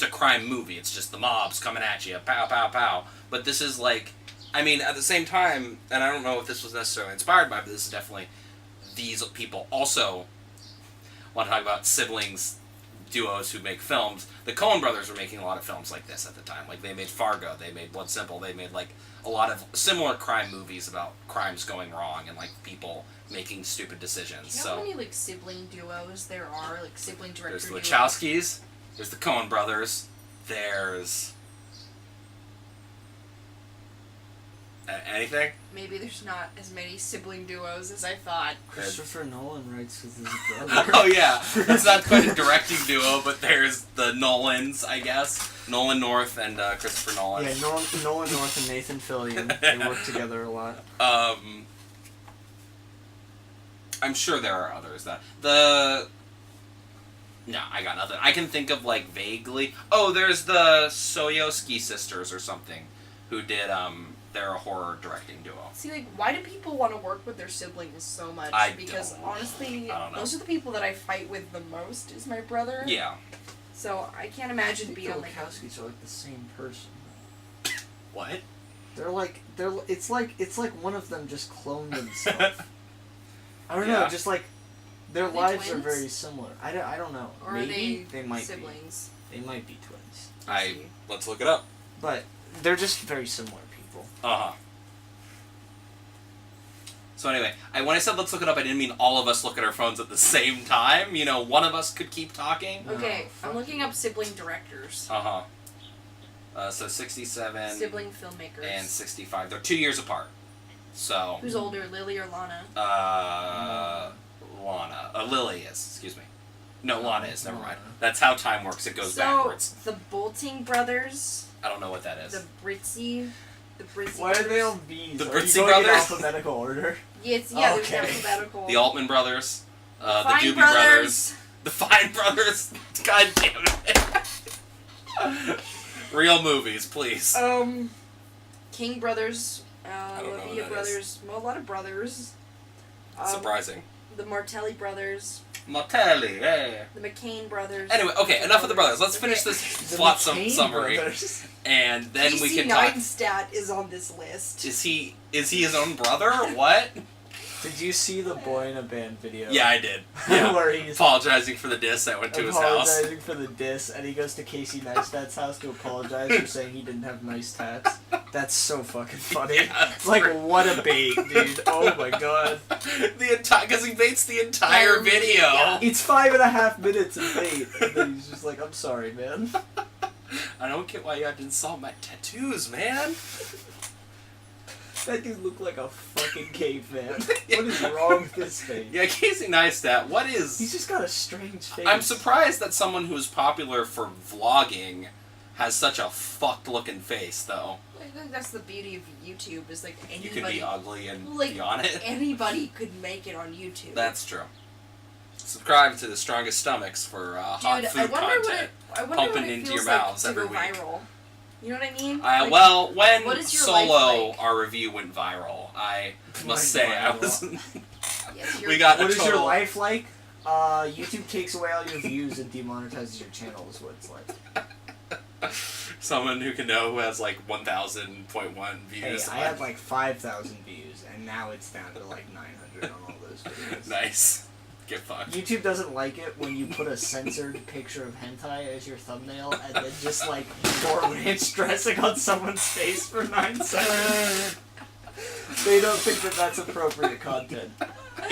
a crime movie. It's just the mob's coming at you, pow, pow, pow. But this is like, I mean, at the same time, and I don't know if this was necessarily inspired by, but this is definitely, these people also want to talk about siblings duos who make films. The Coen brothers were making a lot of films like this at the time. Like, they made Fargo, they made Blood Simple, they made, like, a lot of similar crime movies about crimes going wrong and, like, people making stupid decisions. Do you know how many, like, sibling duos there are? Like, sibling director There's the duos? Wachowskis, there's the Coen brothers, there's... anything? Maybe there's not as many sibling duos as I thought. Christopher Nolan writes with his brother. Oh yeah, it's not quite a directing duo, but there's the Nolans, I guess. Nolan North and Christopher Nolan. Yeah, Nolan North and Nathan Fillion. They work together a lot. I'm sure there are others that No, I got nothing. I can think of, like, vaguely. Oh, there's the Soyosky sisters or something, who did they're a horror directing duo. See, like, why do people want to work with their siblings so much? Because honestly, those are the people that I fight with the most. Is my brother. Yeah. So I can't imagine being like. The Wachowskis are like the same person. What? It's like one of them just cloned themselves. I don't know. Just like their lives twins? are very similar. I don't know. Or maybe are they might siblings? be. They might be twins. Let's look it up. But they're just very similar people. Uh-huh. So anyway, when I said let's look it up, I didn't mean all of us look at our phones at the same time. You know, one of us could keep talking. Okay, I'm looking up sibling directors. Uh-huh. So 67... Sibling filmmakers. And 65. They're 2 years apart. So... Who's older, Lily or Lana? Lana. Lily is, excuse me. No, Lana is, never mind. That's how time works, it goes backwards. The Bolting brothers. I don't know what that is. The Britzy Why are they on B's? The Are Britzy you going brothers? in alphabetical order? There's Okay. alphabetical. The Altman brothers. The Fine Doobie brothers. The Fine brothers. God damn it. Real movies, please. King brothers. don't know who Lavia that brothers. Well, a lot of brothers. Surprising. The Martelli brothers. Martelli, yeah. The McCain brothers. Anyway, okay, enough of the brothers. Let's finish this plot summary, and then we can talk. Neistat is on this list. Is he his own brother? What? Did you see the Boy in a Band video? Yeah, I did. Yeah. Where he's apologizing for the diss that went to his house. Apologizing for the diss, and he goes to Casey Neistat's house to apologize for saying he didn't have nice tats. That's so fucking funny. Yeah, it's like, what a bait, dude. Oh my god. Because he baits the entire video. Yeah. It's 5.5 minutes of bait, and then he's just like, I'm sorry, man. I don't get why you have to insult my tattoos, man. That dude looked like a fucking caveman. What is wrong with his face? Yeah, Casey Neistat, what is... He's just got a strange face. I'm surprised that someone who's popular for vlogging has such a fucked looking face, though. I think that's the beauty of YouTube, is like anybody... You can be ugly and like, be on it. Anybody could make it on YouTube. That's true. Subscribe to the Strongest Stomachs for hot food content pumping into your mouths every week. Viral. You know what I mean? Well, when Solo, like? our review went viral, I must say I was... Yes, we got What a is your total... life like? YouTube takes away all your views and demonetizes your channel is what it's like. Someone who can know who has like 1,000.1 views. Hey, I had like 5,000 views, and now it's down to like 900 on all those videos. Nice. Get fucked. YouTube doesn't like it when you put a censored picture of hentai as your thumbnail, and then just like pour ranch dressing on someone's face for 9 seconds. They don't think that that's appropriate content.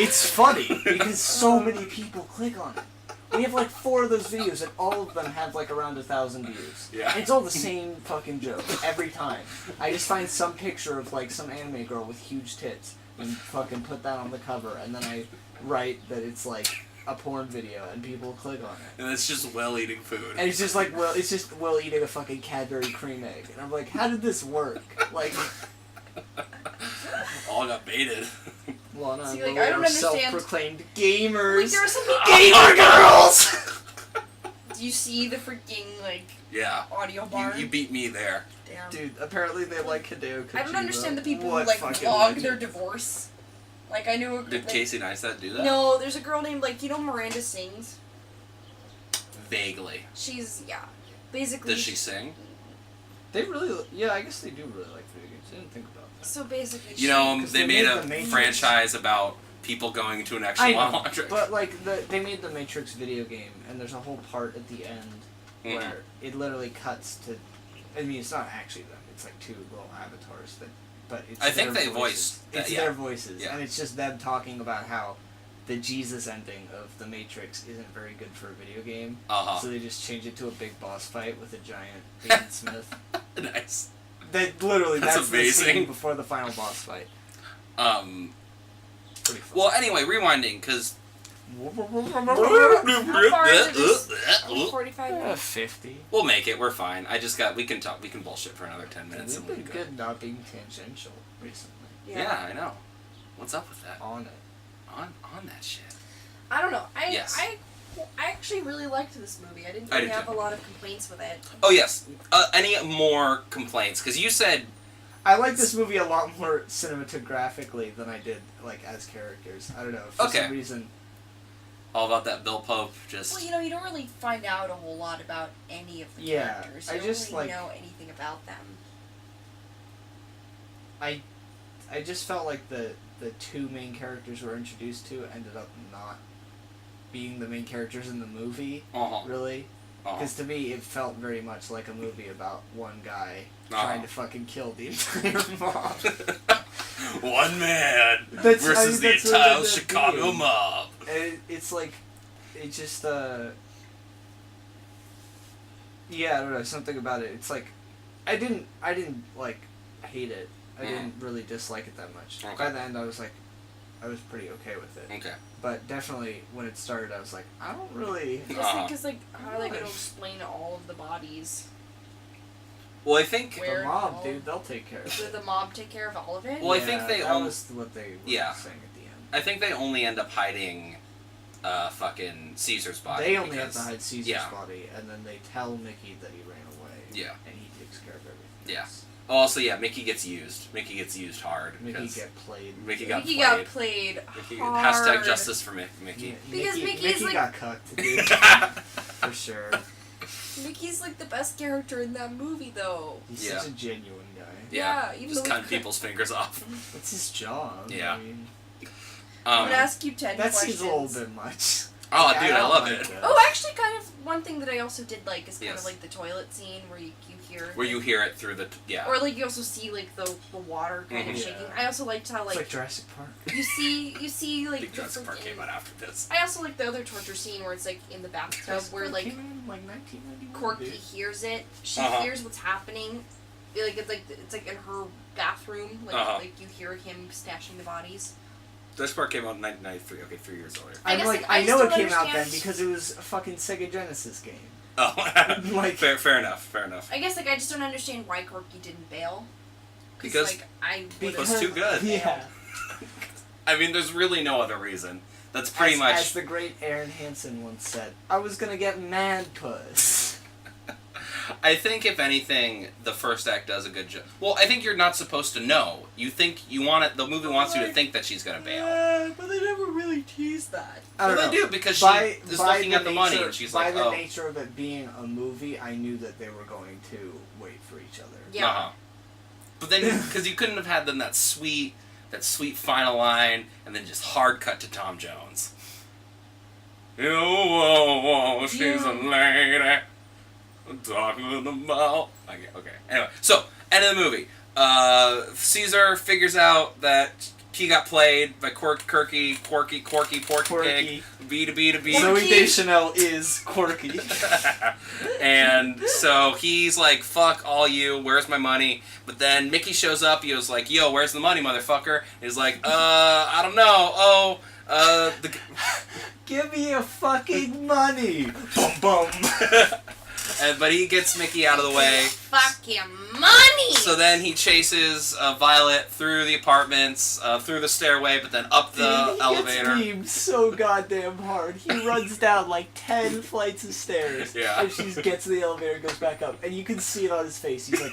It's funny, because so many people click on it. We have like 4 of those videos, and all of them have like around 1,000 views. Yeah. And it's all the same fucking joke, every time. I just find some picture of like some anime girl with huge tits, and fucking put that on the cover, and then I write that it's like a porn video, and people click on it. And it's just Will eating food. And it's just like, it's just Will eating a fucking Cadbury cream egg. And I'm like, how did this work? Like... all got baited. Lana and See, like, Will I don't are understand. self-proclaimed gamers. Like, there are some people... Gamer girls! Do you see the freaking, like, yeah. audio bar? You beat me there. Damn. Dude, apparently they like Hideo Kojima. I don't understand the people What who, like, fucking vlog legend. their divorce. Like, I knew... Did like, Casey Neistat do that? No, there's a girl named, like, you know Miranda sings? Vaguely. She's, yeah. Basically... Does she sing? They really... Yeah, I guess they do really like video games. I didn't think about that. So basically... You know, Because they they made made a The Matrix. franchise about people going to an extra 100. But like they made the Matrix video game, and there's a whole part at the end where it literally cuts to. I mean, it's not actually them. It's like two little avatars but it's. I think they voices. voiced. It's their voices, yeah. and it's just them talking about how the Jesus ending of the Matrix isn't very good for a video game. So they just change it to a big boss fight with a giant Agent Smith. Nice. That's amazing. The scene before the final boss fight. Pretty fun. Well, anyway, rewinding, because... How far is it? 45 minutes? 50. We'll make it, we're fine. We can bullshit for another 10 minutes. We've been good not being tangential recently. Yeah, I know. What's up with that? On it. On that shit. I don't know. I actually really liked this movie. I didn't really have a lot of complaints with it. Oh, yes. Any more complaints? Because you said... I like this movie a lot more cinematographically than I did, like, as characters. I don't know. For some reason... All about that Bill Pope, just... Well, you don't really find out a whole lot about any of the characters. You don't really know anything about them. I just felt like the two main characters we're introduced to ended up not being the main characters in the movie, really. Because to me, it felt very much like a movie about one guy trying to fucking kill the entire mob. One man versus the entire Chicago mob. It's like, it just, yeah, I don't know, something about it. It's like, I didn't like, hate it. I didn't really dislike it that much. Okay. By the end, I was pretty okay with it. Okay. But definitely, when it started, I was like, I don't really... Because, how are they going to explain all of the bodies? Well, I think... The mob, dude, they'll take care of it. Did the mob take care of all of it? Well, I think they... That was what they were saying at the end. I think they only end up hiding fucking Caesar's body. They only have to hide Caesar's body, and then they tell Mickey that he ran away. Yeah. And he takes care of everything. Yeah. Also, Mickey gets used. Mickey gets used hard. Mickey got played. Mickey got played hard. Hard. #justice for Mickey. Because Mickey got cucked, dude. For sure. Mickey's like the best character in that movie, though. He's such a genuine guy. Yeah, just cutting people's fingers off. That's his job. Yeah. I mean, I'm gonna ask you 10 questions. That seems a little bit much. Oh, dude, I love it. Oh, actually, kind of one thing that I also did like is kind of like the toilet scene where you hear... Where you hear it through the... Or, you also see, the water kind of shaking. I also liked how, It's like Jurassic Park. You see, like... Jurassic Park came out after this. I also like the other torture scene where it's, in the bathtub where, came in, 1991, Corki hears it. She hears what's happening. It's in her bathroom. You hear him stashing the bodies. This part came out in 1993. Okay, 3 years older. I know it came out then because it was a fucking Sega Genesis game. Oh, fair enough. I guess I just don't understand why Corki didn't bail. Because it was too good. Yeah. I mean, there's really no other reason. That's pretty much... As the great Aaron Hansen once said, I was gonna get mad puss. I think, if anything, the first act does a good job. Well, I think you're not supposed to know. You think you want it. The movie wants you to think that she's gonna bail. Yeah, but they never really teased that. They do, because she is looking at the money and she's like, by the nature of it being a movie, I knew that they were going to wait for each other. Yeah. But then, because you couldn't have had them that sweet final line, and then just hard cut to Tom Jones. She's a lady. Talking about... Okay. Anyway, so, end of the movie. Caesar figures out that he got played by Corki, Porky Pig, B to B to B. Zooey Deschanel is Corky. And so he's like, fuck all you, where's my money? But then Mickey shows up, he was like, yo, where's the money, motherfucker? And he's like, I don't know, give me your fucking money! Bum bum! But he gets Mickey out of the way. Fuck your money! So then he chases Violet through the apartments, through the stairway, but then up the elevator. He gets so goddamn hard. He runs down 10 flights of stairs. Yeah. And she gets to the elevator and goes back up. And you can see it on his face. He's like,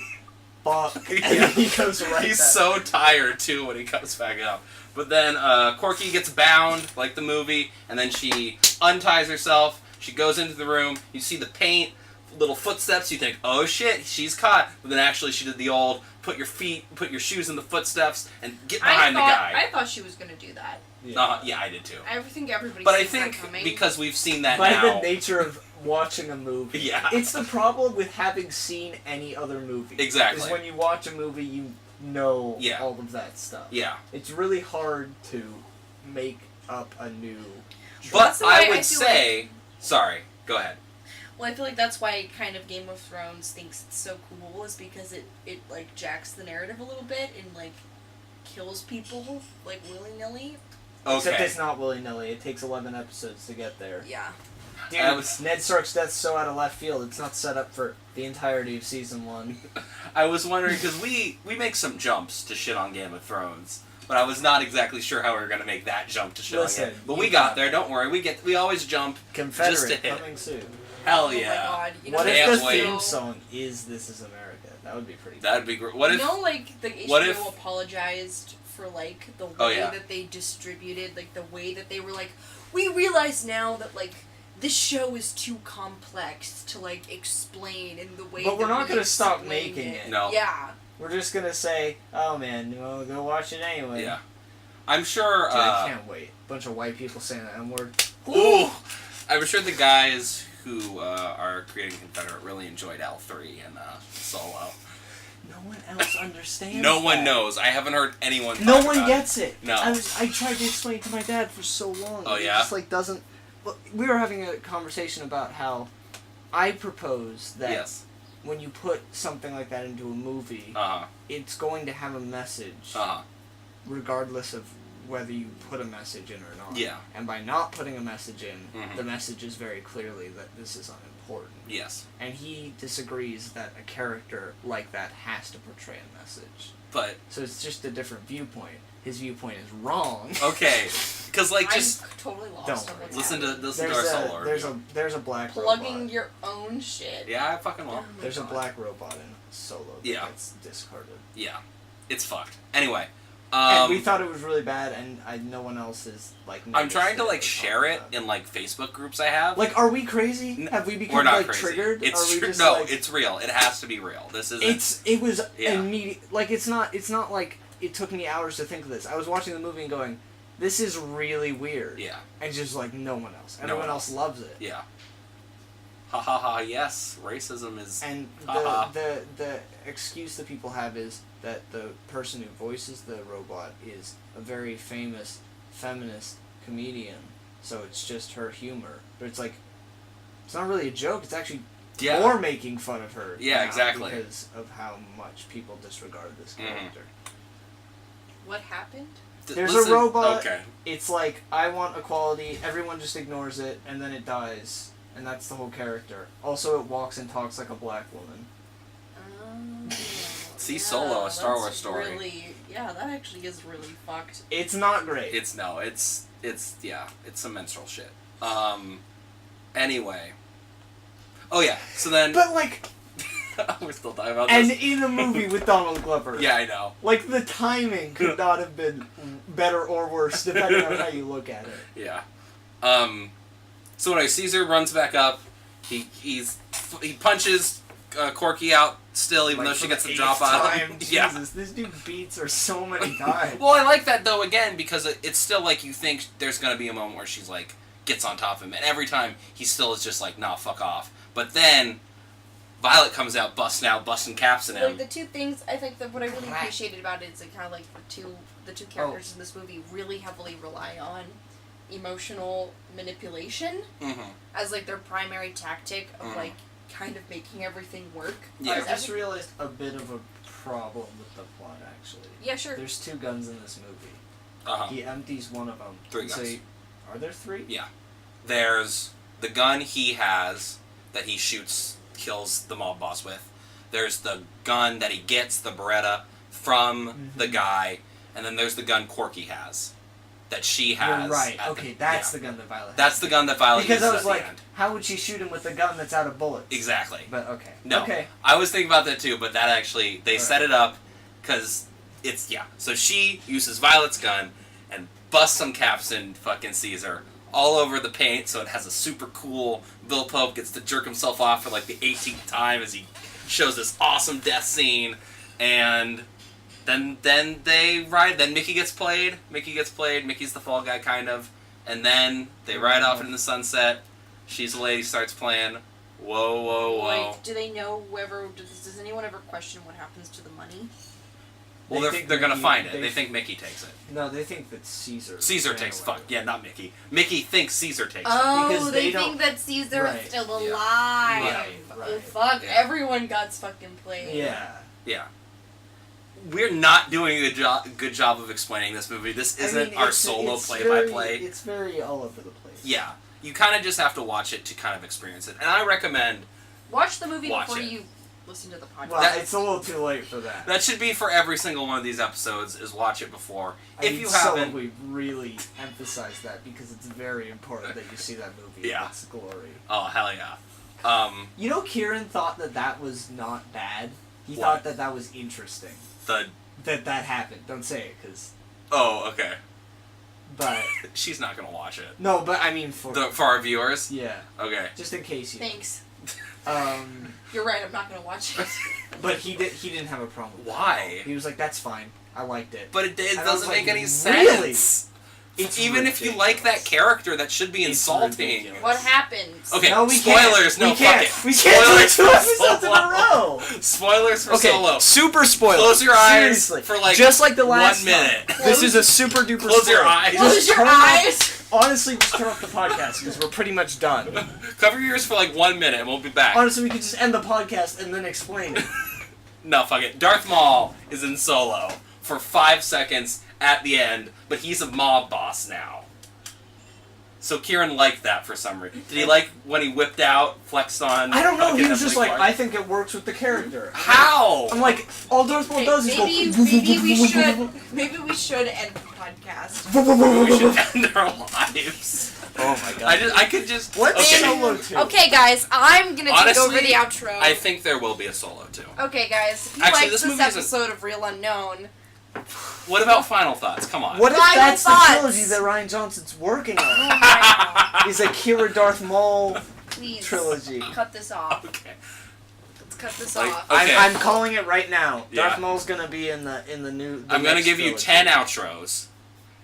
fuck. And then he goes right He's back. so tired, too, when he comes back up. But then Corki gets bound, like the movie, and then she unties herself. She goes into the room. You see the paint little footsteps, you think, oh shit, she's caught. But then actually she did the old, put your shoes in the footsteps and get behind the guy. I thought she was going to do that. Yeah, I did too. I think everybody But I sees that think coming. because we've seen that By now. the nature of watching a movie. Yeah. It's the problem with having seen any other movie. Exactly. Is when you watch a movie, you know Yeah. all of that stuff. Yeah. It's really hard to make up a new... But That's why I would I feel say... Sorry, go ahead. Well, I feel like that's why kind of Game of Thrones thinks it's so cool, is because it like jacks the narrative a little bit and like kills people like willy-nilly. Okay. Except it's not willy-nilly. It takes 11 episodes to get there. Yeah. Dude, Ned Stark's death's so out of left field, it's not set up for the entirety of season 1. I was wondering, because we make some jumps to shit on Game of Thrones, but I was not exactly sure how we were going to make that jump to shit on Game. But we got there, don't worry. We always jump Confederate just to hit. coming soon. Hell Oh my yeah. god. You know, What Can't if the wait. theme song is This Is America? That would be pretty cool. That'd be great. What if... You know, like, the HBO what if- apologized for, like, the way Oh, yeah. that they distributed, like, the way that they were like, we realize now that, like, this show is too complex to, like, explain in the way But we're that not we gonna stop explained making it. No. Yeah. We're just gonna say, oh man, well, go watch it anyway. Yeah. I'm sure... Dude, I can't wait. Bunch of white people saying that N-word. Ooh! I'm sure the guys who are creating Confederate really enjoyed L3 and Solo. No one else understands No one that. knows. I haven't heard anyone No talk one about gets it. No. I tried to explain it to my dad for so long. Oh, He yeah? just, like, doesn't... Well, we were having a conversation about how I propose that Yes. when you put something like that into a movie, Uh-huh. it's going to have a message, Uh-huh. regardless of whether you put a message in or not. Yeah. And by not putting a message in, Mhm. the message is very clearly that this is unimportant. Yes. And he disagrees that a character like that has to portray a message. But, So it's just a different viewpoint. His viewpoint is wrong. okay. Because, like, just... I'm totally lost Don't on worry. what's Listen to happening. our Solo there's a black Plugging robot. your own shit. Yeah, I fucking will. Oh my There's a God. black robot in Solo that Yeah. gets discarded. Yeah. It's fucked. Anyway. And we thought it was really bad, and no one else is like. I'm trying to, noticed like, it or share talking it about in, like, Facebook groups I have. Like, are we crazy? Have we We're become not like crazy. triggered? It's Are we true. just, No, like, it's real. It has to be real. This isn't... It was Yeah. immediate. Like, it's not like it took me hours to think of this. I was watching the movie and going, "This is really weird." Yeah. And just like no one else. No Everyone one else loves it. Yeah. Ha ha ha, yes. Racism is... And Uh-huh. the excuse that people have is that the person who voices the robot is a very famous feminist comedian, so it's just her humor. But it's like, it's not really a joke. It's actually Yeah. more making fun of her. Yeah, now exactly. Because of how much people disregard this character. What happened? There's Listen- a robot. Okay. It's like, I want equality. Everyone just ignores it, and then it dies, and that's the whole character. Also, it walks and talks like a black woman. See Solo, a Star Wars story. Really, yeah, that actually is really fucked. It's not great. It's some menstrual shit. Anyway. Oh yeah, so then... But like, We're still talking about and this. in a movie with Donald Glover. Yeah, I know. Like, the timing could not have been better or worse, depending on how you look at it. Yeah. So anyway, Caesar runs back up. He punches Corki out still, even Like, though she for gets the the drop eighth on time. him. Jesus, Yeah. this dude beats her so many times. Well, I like that though again because it's still like you think there's gonna be a moment where she's like gets on top of him, and every time he still is just like, nah, fuck off. But then Violet comes out, busting caps in him. Like the two things I think that what I really appreciated about it is like how like the two characters in this movie really heavily rely on emotional manipulation as like their primary tactic of like kind of making everything work. Yeah. I just realized a bit of a problem with the plot, actually. Yeah, sure. There's 2 guns in this movie. Uh-huh. He empties one of them. 3 So guns. are there 3? Yeah. There's the gun he has that he kills the mob boss with. There's the gun that he gets, the Beretta, from the guy. And then there's the gun Corki has. That she has. You're right. at Okay, the, that's yeah. the gun that Violet That's has. the gun that Violet Because uses I was at like, the end. how would she shoot him with a gun that's out of bullets? Exactly. But okay. No. Okay. I was thinking about that too, but that actually, they set Alright. it up because it's, yeah. So she uses Violet's gun and busts some caps in fucking Caesar all over the paint, so it has a super cool... Bill Pope gets to jerk himself off for like the 18th time as he shows this awesome death scene, and then they ride... Then Mickey gets played. Mickey's the fall guy, kind of. And then they ride off into the sunset. She's a Lady starts playing. Whoa. Like, do they know whoever... Does anyone ever question what happens to the money? Well, they're going to find it. They think Mickey takes it. No, they think that Caesar takes... Fuck. Yeah, not Mickey. Mickey thinks Caesar takes it. Oh, because they think that Caesar is still alive. Right. Oh, fuck. Yeah. Everyone got fucking played. Yeah. We're not doing a good job of explaining this movie. This isn't our solo play-by-play. It's very all over the place. Yeah. You kind of just have to watch it to kind of experience it. And I recommend... Watch the movie before you listen to the podcast. Well, it's a little too late for that. That should be for every single one of these episodes, is watch it before. If you haven't... haven't... we really emphasize that, because it's very important that you see that movie in its glory. Oh, hell yeah. You know, Kieran thought that was not bad. He thought that was interesting. That happened. Don't say it, because... Oh, okay. But... She's not going to watch it. No, but I mean for our viewers? Yeah. Okay. Just in case you... Thanks. Um... You're right, I'm not going to watch it. But he didn't have a problem with Why? He was like, that's fine. I liked it. But it doesn't make any sense. Really? It's even ridiculous. If you like that character, that should be insulting. What happens? Okay, no, we spoilers. Can't. No, we can't. fuck it. We can't do 2 episodes in a row. Spoilers for Solo. Super spoilers. Close your eyes Seriously. for like just like the last 1 minute. This is a super duper. Close your eyes. Close your eyes. Honestly, just turn off the podcast because we're pretty much done. Cover your ears for like 1 minute and we'll be back. Honestly, we could just end the podcast and then explain it. No, fuck it. Darth Maul is in Solo for 5 seconds at the end, but he's a mob boss now. So Kieran liked that for some reason. Did he like when he whipped out, flexed on... I don't know, he was just like, Clark? I think it works with the character. How? I'm like, all Darth Maul does is maybe we should end the podcast. We should end our lives. Oh my god. I could just... What's Solo 2? Okay, guys, I'm gonna take over the outro. I think there will be a Solo 2. Okay, guys, if you Actually, liked this episode of Real Unknown... What about final thoughts? Come on. What if Final that's thoughts? the trilogy that Rian Johnson's working on? Oh my god. Is a Kira Darth Maul Please, trilogy. cut this off. Okay. Let's cut this Like, off. okay. I'm calling it right now. Yeah. Darth Maul's gonna be in the new. I'm gonna give you 10 outros,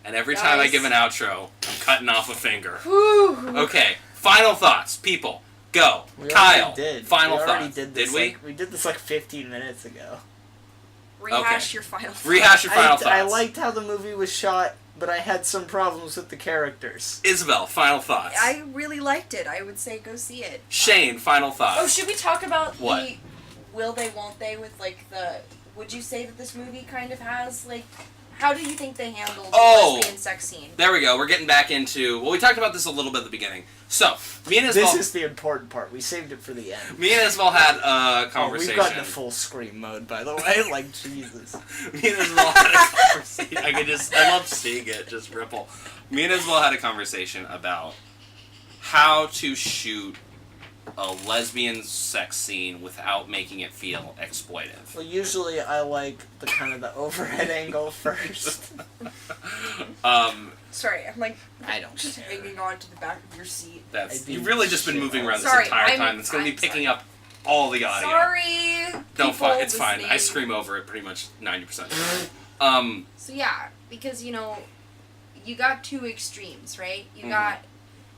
and every time I give an outro, I'm cutting off a finger. Whew. Okay. Final thoughts, people. Go. We Kyle. already did. Final we already thoughts. Did, this, did we? we did this like 15 minutes ago. Rehash your final thoughts. Rehash your final thoughts. I liked how the movie was shot, but I had some problems with the characters. Isabel, final thoughts. I really liked it. I would say go see it. Shane, final thoughts. Oh, should we talk about What? the will they, won't they with, like, the... Would you say that this movie kind of has, like... How do you think they handled the lesbian sex scene? There we go. We're getting back into... Well, we talked about this a little bit at the beginning. So, me and Isabel... This is the important part. We saved it for the end. Me and Isabel had a conversation. We've gotten to full scream mode, by the way. Like, Jesus. Me and Isabel had a conversation. I love seeing it just ripple. Me and Isabel had a conversation about how to shoot a lesbian sex scene without making it feel exploitive. Well, usually I like the kind of the overhead angle first. Sorry, I'm like... I don't just hanging on to the back of your seat. You've really just been moving around Sorry, this entire time. It's going to be picking up all the audio. Sorry. Don't fuck. It's fine. I scream over it pretty much 90%. So yeah, because you know, you got two extremes, right? You got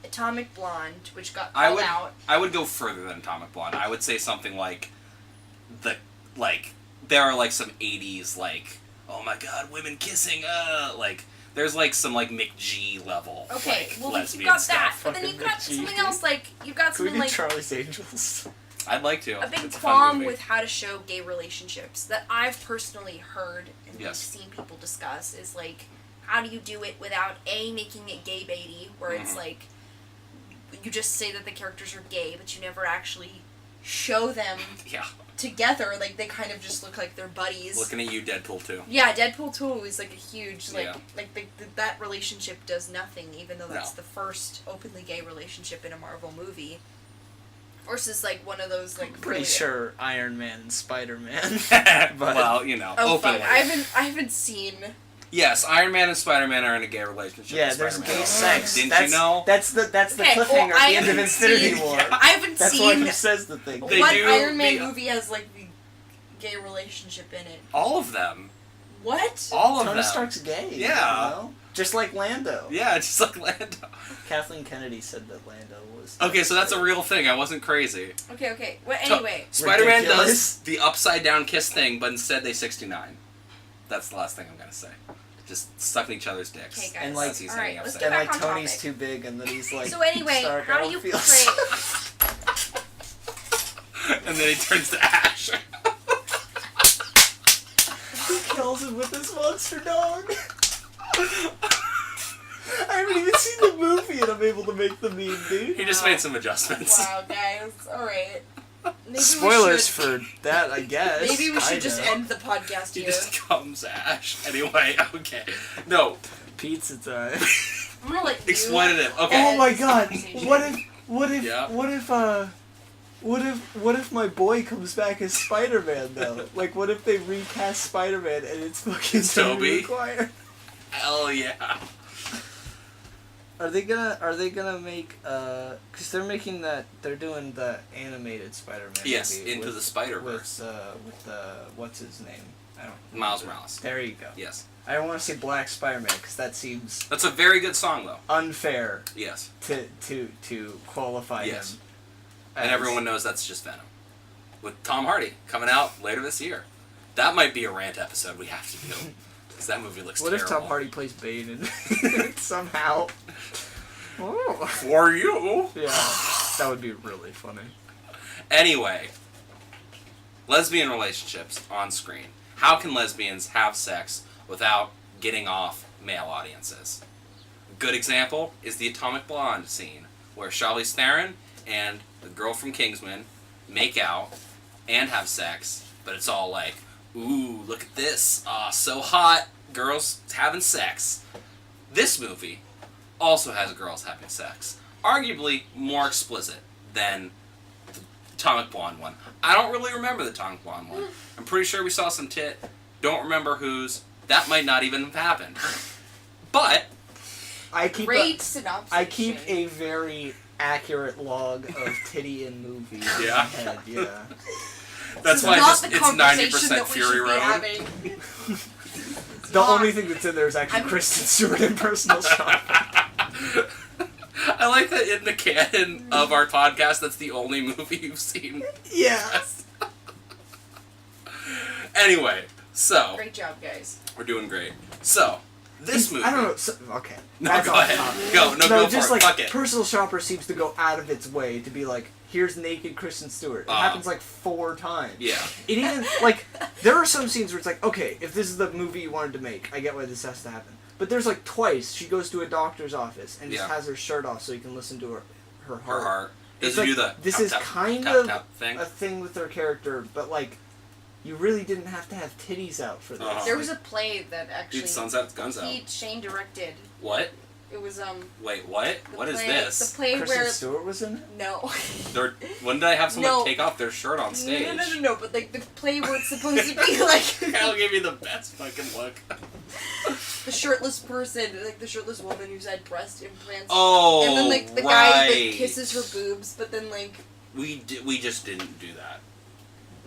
Atomic Blonde, which got called out. I would go further than Atomic Blonde. I would say something like there are like some 80s like, oh my god, women kissing, like. There's like some like McG level. Okay, like, well lesbian you got stuff. that, but then you've got something else like you've got something like Charlie's Angels. I'd like to. a big It's a fun qualm movie. with how to show gay relationships that I've personally heard and Yes. seen people discuss is like, how do you do it without making it gay baity, where it's like you just say that the characters are gay, but you never actually show them together. Like they kind of just look like they're buddies. Looking at you, Deadpool 2. Yeah, Deadpool 2 is like a huge Yeah. that relationship does nothing, even though that's No. the first openly gay relationship in a Marvel movie. Versus like one of those like Pretty sure Iron Man and Spider-Man. Well, you know, Oh openly. fuck! I haven't seen Yes, Iron Man and Spider-Man are in a gay relationship. Yeah, there's gay sex. Didn't you know? That's the cliffhanger at the end of Infinity War. I haven't That's seen. why he says the thing. What Iron Man movie has like the gay relationship in it? All of them. What? All of them. Tony Stark's gay. Yeah. You know? Just like Lando. Yeah, just like Lando. Kathleen Kennedy said that Lando was... Okay, so that's a real thing. I wasn't crazy. Okay. Well, anyway. Spider-Man does the upside-down kiss thing, but instead they 69. That's the last thing I'm going to say. Just sucking each other's dicks. Okay, guys. And like, alright, let's get and back like on Tony's topic. too big, and then he's like... So anyway, Stark, how do you portray... And then he turns to ash. He kills him with his monster dog. I haven't even seen the movie, and I'm able to make the meme, dude. He just made some adjustments. Wow, guys. Alright. Spoilers for that, I guess. Maybe we should just end the podcast He here. just comes ash. Anyway, okay. No. Pizza time. I'm gonna let you... Exploitative. Okay. Oh my god! Yeah. What if my boy comes back as Spider-Man though? Like, what if they recast Spider-Man and it's fucking Tobey Maguire? Hell yeah. Are they gonna make cause they're doing the animated Spider-Man Yes, movie Into the Spider-Verse. with what's his name? I don't know. Miles Morales. There you go. Yes. I don't want to say Black Spider-Man because that seems That's a very good song though. unfair Yes. to qualify Yes. him. And everyone knows that's just Venom. With Tom Hardy coming out later this year. That might be a rant episode we have to do. Because that movie looks terrible. What if Tom Hardy plays Bane and somehow? Oh. For you? Yeah, that would be really funny. Anyway. Lesbian relationships on screen. How can lesbians have sex without getting off male audiences? A good example is the Atomic Blonde scene, where Charlize Theron and the girl from Kingsman make out and have sex, but it's all like, ooh, look at this, so hot, girls having sex. This movie also has girls having sex, arguably more explicit than the Atomic Blonde one. I don't really remember the Atomic Blonde one. I'm pretty sure we saw some tit, don't remember whose, that might not even have happened. But I keep a very accurate log of titty in movies in my head, yeah. That's why it's 90% Fury Road. The only thing that's in there is actually Kristen Stewart in Personal Shopper. I like that in the canon of our podcast, that's the only movie you've seen. Yes. Anyway, so... Great job, guys. We're doing great. So, this movie... I don't know, okay. No, go ahead. Go for just it. Like, Fuck it. Personal Shopper seems to go out of its way to be like, here's naked Kristen Stewart. It happens like 4 times. Yeah. It even, like, there are some scenes where it's like, okay, if this is the movie you wanted to make, I get why this has to happen. But there's like twice she goes to a doctor's office and just has her shirt off so you can listen to her heart. Her heart. It's Does like, do the this tap, is tap, kind tap, of tap thing. a thing with her character, but like, you really didn't have to have titties out for this. There was a play that actually... Dude, Sun's Out, Guns Out. Shane directed. What? It was, Wait, what? What is this? The play Kristen where... Stewart was in it? No. When did I have someone take off their shirt on stage? No, but like the play where it's supposed to be like... I'll give you the best fucking look. The shirtless person, like the shirtless woman who's had breast implants. Oh, and then like the guy that kisses her boobs, but then like... We just didn't do that.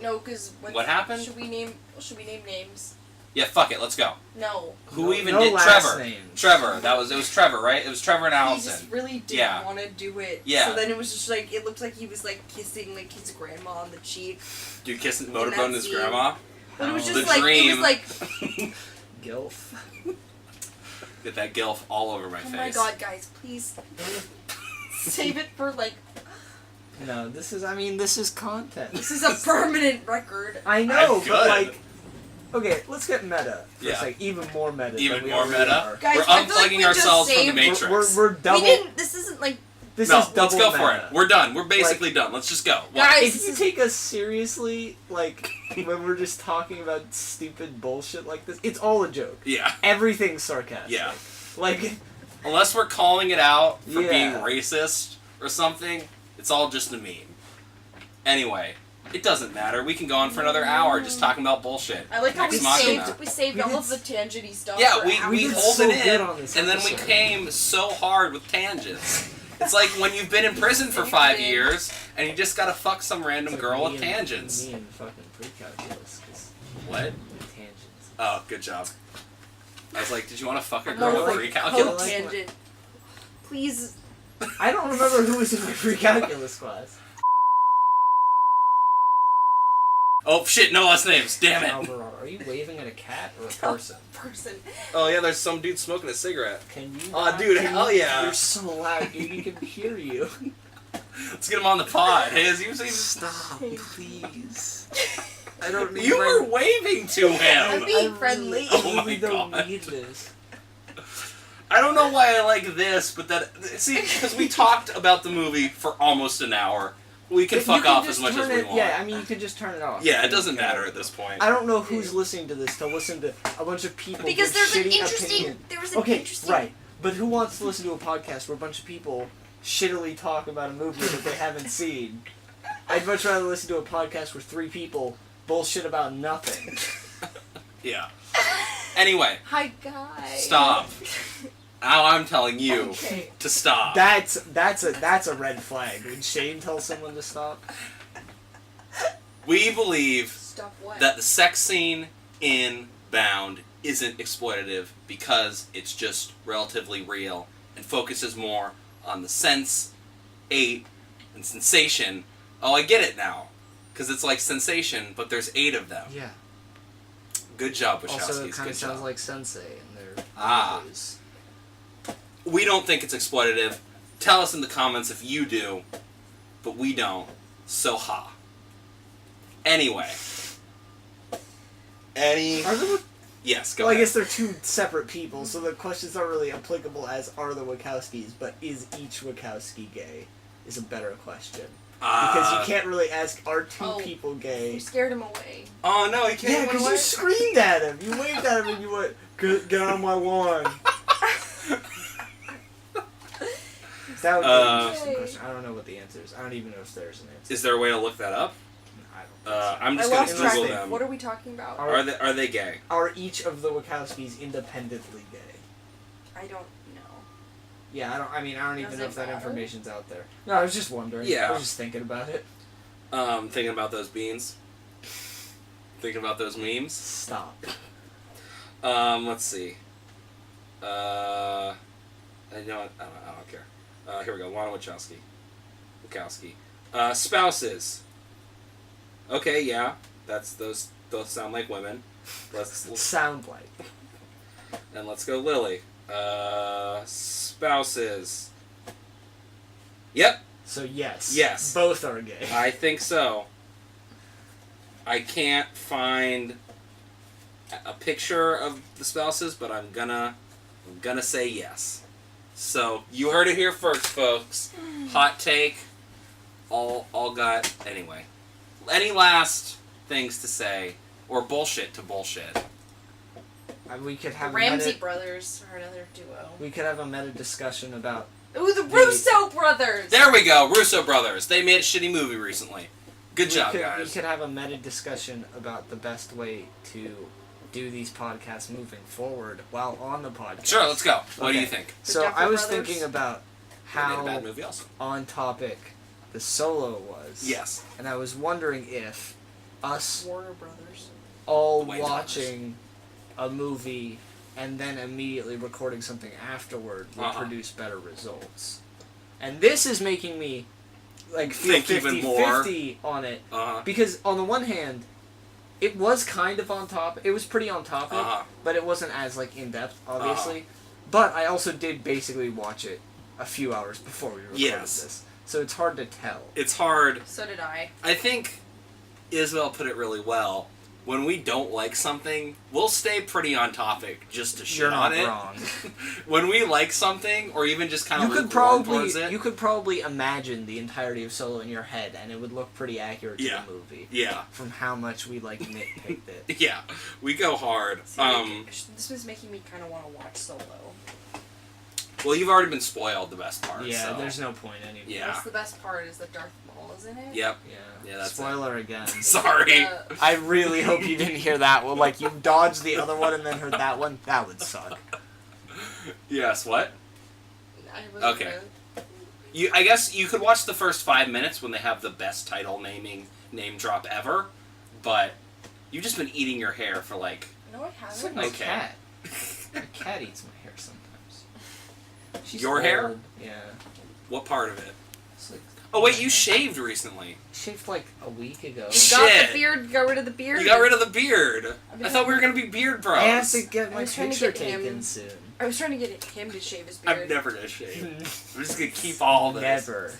No, because... What happened? Should we name names? Yeah, fuck it, let's go. No. Who even did Trevor? Trevor. It was Trevor, right? It was Trevor and Allison. He just really didn't want to do it. Yeah. So then it was just like, it looked like he was like kissing like his grandma on the cheek. Dude kissing motorboating his grandma? But it was just the like, dream. it was like... Gilf. Get that gilf all over my face. Oh my god, guys, please. Save it for like... No, this is content. This is a permanent record. I know, but like... Okay, let's get meta. Yeah. Like, even more meta. Even more meta? Guys, we're unplugging ourselves from the Matrix. We're double... This isn't like... This is double let's go meta. for it. We're done. We're basically done. Let's just go. Guys, if you take us seriously, like, when we're just talking about stupid bullshit like this, it's all a joke. Yeah. Everything's sarcastic. Yeah. Like... Unless we're calling it out for being racist or something, it's all just a meme. Anyway, It doesn't matter. We can go on for another hour just talking about bullshit. I like how Ex Machina. we saved all of the tangenty stuff. Yeah, for we hours. hold so it good in, on this and then we episode. came so hard with tangents. It's like when you've been in prison for 5 years, and you just gotta fuck some random It's like girl me with and- tangents. Me and fucking pre-calculus. 'Cause What? tangents. Oh, good job. I was like, did you want to fuck a I'm girl more with like pre-calculus? tangent. Please. I don't remember who was in my pre-calculus class. Oh shit, no last names, damn it. Alvarado. Are you waving at a cat or a person? Person. Oh yeah, there's some dude smoking a cigarette. Can you? Oh not- dude, can hell you- yeah. You're so loud, dude. You can hear you. Let's get him on the pod. Hey, is he Stop, please. I don't need. You were waving to I'm him. being friendly. Oh my really don't God. need this. I don't know why I like this, but see, because we talked about the movie for almost an hour. We can You fuck can off just as much as turn we it- want. Yeah, I mean, you could just turn it off. Yeah, it doesn't matter at this point. I don't know who's listening to this to listen to a bunch of people Because give there's an shitty interesting. opinion. There was an Okay, interesting. right. But who wants to listen to a podcast where a bunch of people shittily talk about a movie that they haven't seen? I'd much rather listen to a podcast where 3 people bullshit about nothing. Yeah. Anyway, Hi guys. stop. Now I'm telling you Okay. to stop. That's a red flag. When Shane tells someone to stop. We believe Stop what? that the sex scene in Bound isn't exploitative because it's just relatively real and focuses more on the sense, 8, and sensation. Oh, I get it now. Because it's like sensation, but there's 8 of them. Yeah. Good job, Also, it Wachowski's. kind Good of sounds job. like Sensei in their Ah. movies. We don't think it's exploitative. Tell us in the comments if you do, but we don't. So ha. Anyway. Are there? Yes, go Well, I ahead. guess they're 2 separate people, so the question's not really applicable as are the Wachowskis, but is each Wachowski gay? Is a better question. Because you can't really ask, are 2 people gay? You scared him away. Oh no, he can't Yeah, run because away. you screamed at him. You waved at him and you went, get on my lawn. That would be an interesting question. I don't know what the answer is. I don't even know if there's an answer. Is there a way to look that up? I don't think so. I'm just I gonna lost track. Google them. What are we talking about? Are they gay? Are each of the Wachowskis independently gay? I don't know. Yeah, I don't even Does know it if that matter? information's out there. No, I was just wondering. Yeah. I was just thinking about it. Thinking about those beans. Thinking about those memes. Stop. Let's see. I know. I don't care. Here we go. Lana Wachowski. Spouses. Okay, yeah. Those sound like women. Let's Sound like. and let's go Lily. Spouses. Yep, So yes. Yes. Both are gay. I think so. I can't find a picture of the spouses, but I'm gonna say yes. So you heard it here first, folks. Hot take. All got anyway. Any last things to say or bullshit to bullshit? We could have Ramsey a meta, brothers are another duo. we could have a meta discussion about Ooh, the Russo brothers! There we go, Russo brothers. They made a shitty movie recently. Good job, we guys. could have a meta discussion about the best way to do these podcasts moving forward while on the podcast. Sure, let's go. What do Okay. you think? So Duffer I was Brothers? thinking about They made a how bad movie also. on topic the solo was. Yes. And I was wondering if us Warner Brothers. all The Wayans watching a movie and then immediately recording something afterward would produce better results. And this is making me like feel Think even more. 50-50 on it. Uh-huh. Because on the one hand, it was kind of on top. It was pretty on topic, but it wasn't as like in depth, obviously. But I also did basically watch it a few hours before we recorded this, so it's hard to tell. It's hard. So did I. I think Isabel put it really well. When we don't like something, we'll stay pretty on topic just to shit You're on not it. wrong. When we like something, or even just kind of You could towards it. you could probably imagine the entirety of Solo in your head, and it would look pretty accurate to the movie. Yeah. From how much we like nitpicked it. Yeah, we go hard. See, this was making me kind of want to watch Solo. Well, you've already been spoiled the best part. Yeah, so. there's no point anyway. Yeah. That's the best part is that Darth Maul girls in it. Yep. Yeah. That's Spoiler again. Sorry. I really hope you didn't hear that one. Like, you dodged the other one and then heard that one. That would suck. Yes, what? I wasn't Okay. really- I guess you could watch the first 5 minutes when they have the best title name drop ever, but you've just been eating your hair for like... No, I It's like haven't. my Okay. cat. My cat eats my hair sometimes. She's Your hair? old. Yeah. What part of it? It's like, Oh wait, you shaved recently. shaved like a week ago. You got Shit. the beard. Got rid of the beard. You got rid of the beard. I've been I thought we were having- gonna be beard bros. I have to get I my was trying to picture get him- taken soon. I was trying to get him to shave his beard. I'm never gonna shave. I'm just gonna keep all this. Never.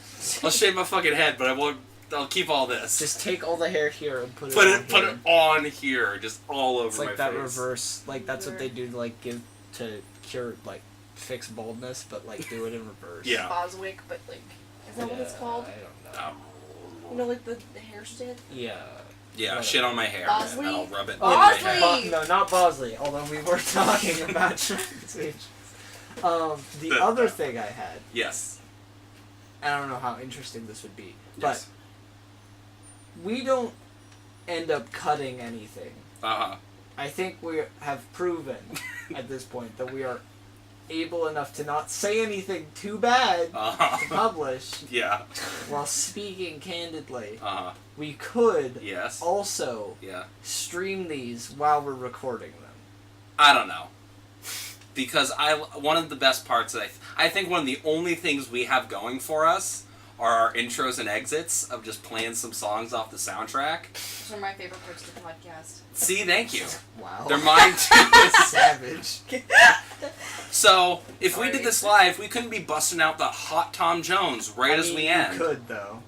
I'll shave my fucking head, but I won't. I'll keep all this. Just take all the hair here and put it put on it here. on here, just all over It's my like that face. reverse, like that's what they do to like give to cure like fix baldness, but like do it in reverse. Yeah. Boswick, but like, is that what it's called? I don't know. You know, like the hair stick. Yeah. Yeah, shit on my hair, Bosley? and I'll rub it Oh, in my Bosley! head. No, not Bosley. Although we were talking about transitions. The other thing I had, Yes. I don't know how interesting this would be, Yes. but we don't end up cutting anything. Uh-huh. I think we have proven at this point that we are able enough to not say anything too bad to Uh-huh. publish Yeah. while speaking candidly. Uh-huh. We could Yes. also Yeah. stream these while we're recording them. I don't know. Because one of the best parts that I think one of the only things we have going for us are our intros and exits of just playing some songs off the soundtrack. Those are my favorite parts of the podcast. See, thank you. Wow. They're mine too. Savage. So, if we Sorry. did this live, we couldn't be busting out the hot Tom Jones right as we end. You could, though.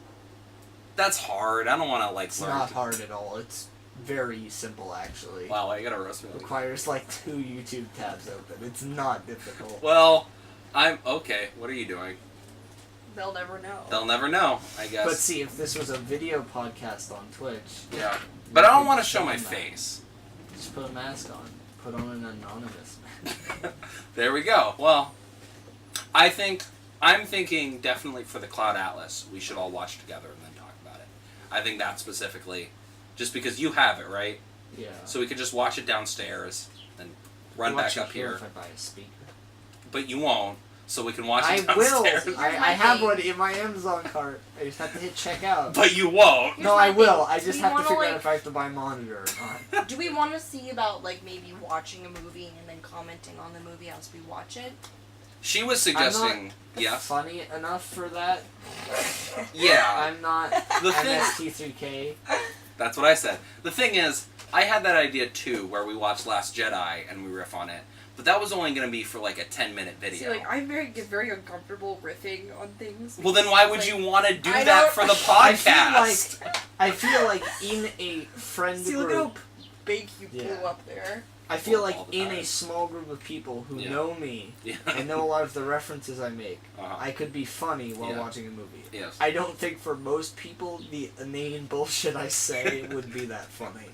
That's hard. I don't want to, like, It's learn. not hard at all. It's very simple, actually. Wow, I gotta roast me. Requires like 2 YouTube tabs open. It's not difficult. Well, I'm... Okay, what are you doing? They'll never know. They'll never know, I guess. But see, if this was a video podcast on Twitch, Yeah. But I don't want to show my face. just put a mask on. Put on an anonymous mask. There we go. Well, I'm thinking definitely for the Cloud Atlas, we should all watch together and then talk about it. I think that specifically, just because you have it, right? Yeah. So we could just watch it downstairs and run Watch back it up here. if I buy a speaker. But you won't, so we can watch I it will. downstairs. I my have thing. one in my Amazon cart. I just have to hit checkout. But you won't. Here's No, my I will. thing. I Do just we have to wanna, figure out like- if I have to buy a monitor or not. Do we want to see about like maybe watching a movie and then commenting on the movie as we watch it? She was suggesting, yes. Funny enough for that. Yeah. I'm not The thing- MST3K. That's what I said. The thing is, I had that idea too, where we watched Last Jedi and we riff on it. But that was only going to be for like a 10-minute video. See, like I get very uncomfortable riffing on things. Well, then why would Like, you want to do I that don't- for the I podcast? feel like in a friend See, look how group, big you Yeah. blew up there. I feel all like the in time. a small group of people who Yeah. know me Yeah. and know a lot of the references I make, Uh-huh. I could be funny while Yeah. watching a movie. Yes. I don't think for most people the inane bullshit I say would be that funny.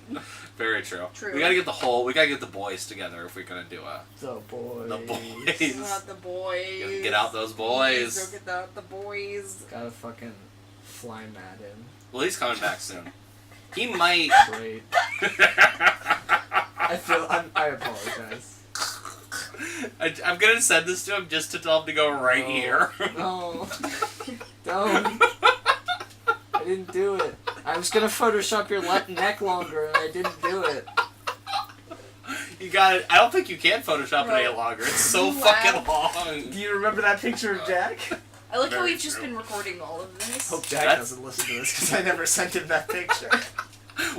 Very true. True. We gotta get the boys together if we're gonna do So boys. the boys. Not the boys. Get out those boys. Go get out the boys. Gotta fucking fly mad him. Well, he's coming back soon. He might. Great. I apologize. I'm gonna send this to him just to tell him to go right No. here. No. Don't. I didn't do it. I was gonna Photoshop your neck longer and I didn't do it. You got it. I don't think you can Photoshop it Bro. any longer. It's so You fucking laugh. long. Do you remember that picture of Jack? I like how Very we've just true. been recording all of this. Hope Jack That's- doesn't listen to this because I never sent him that picture.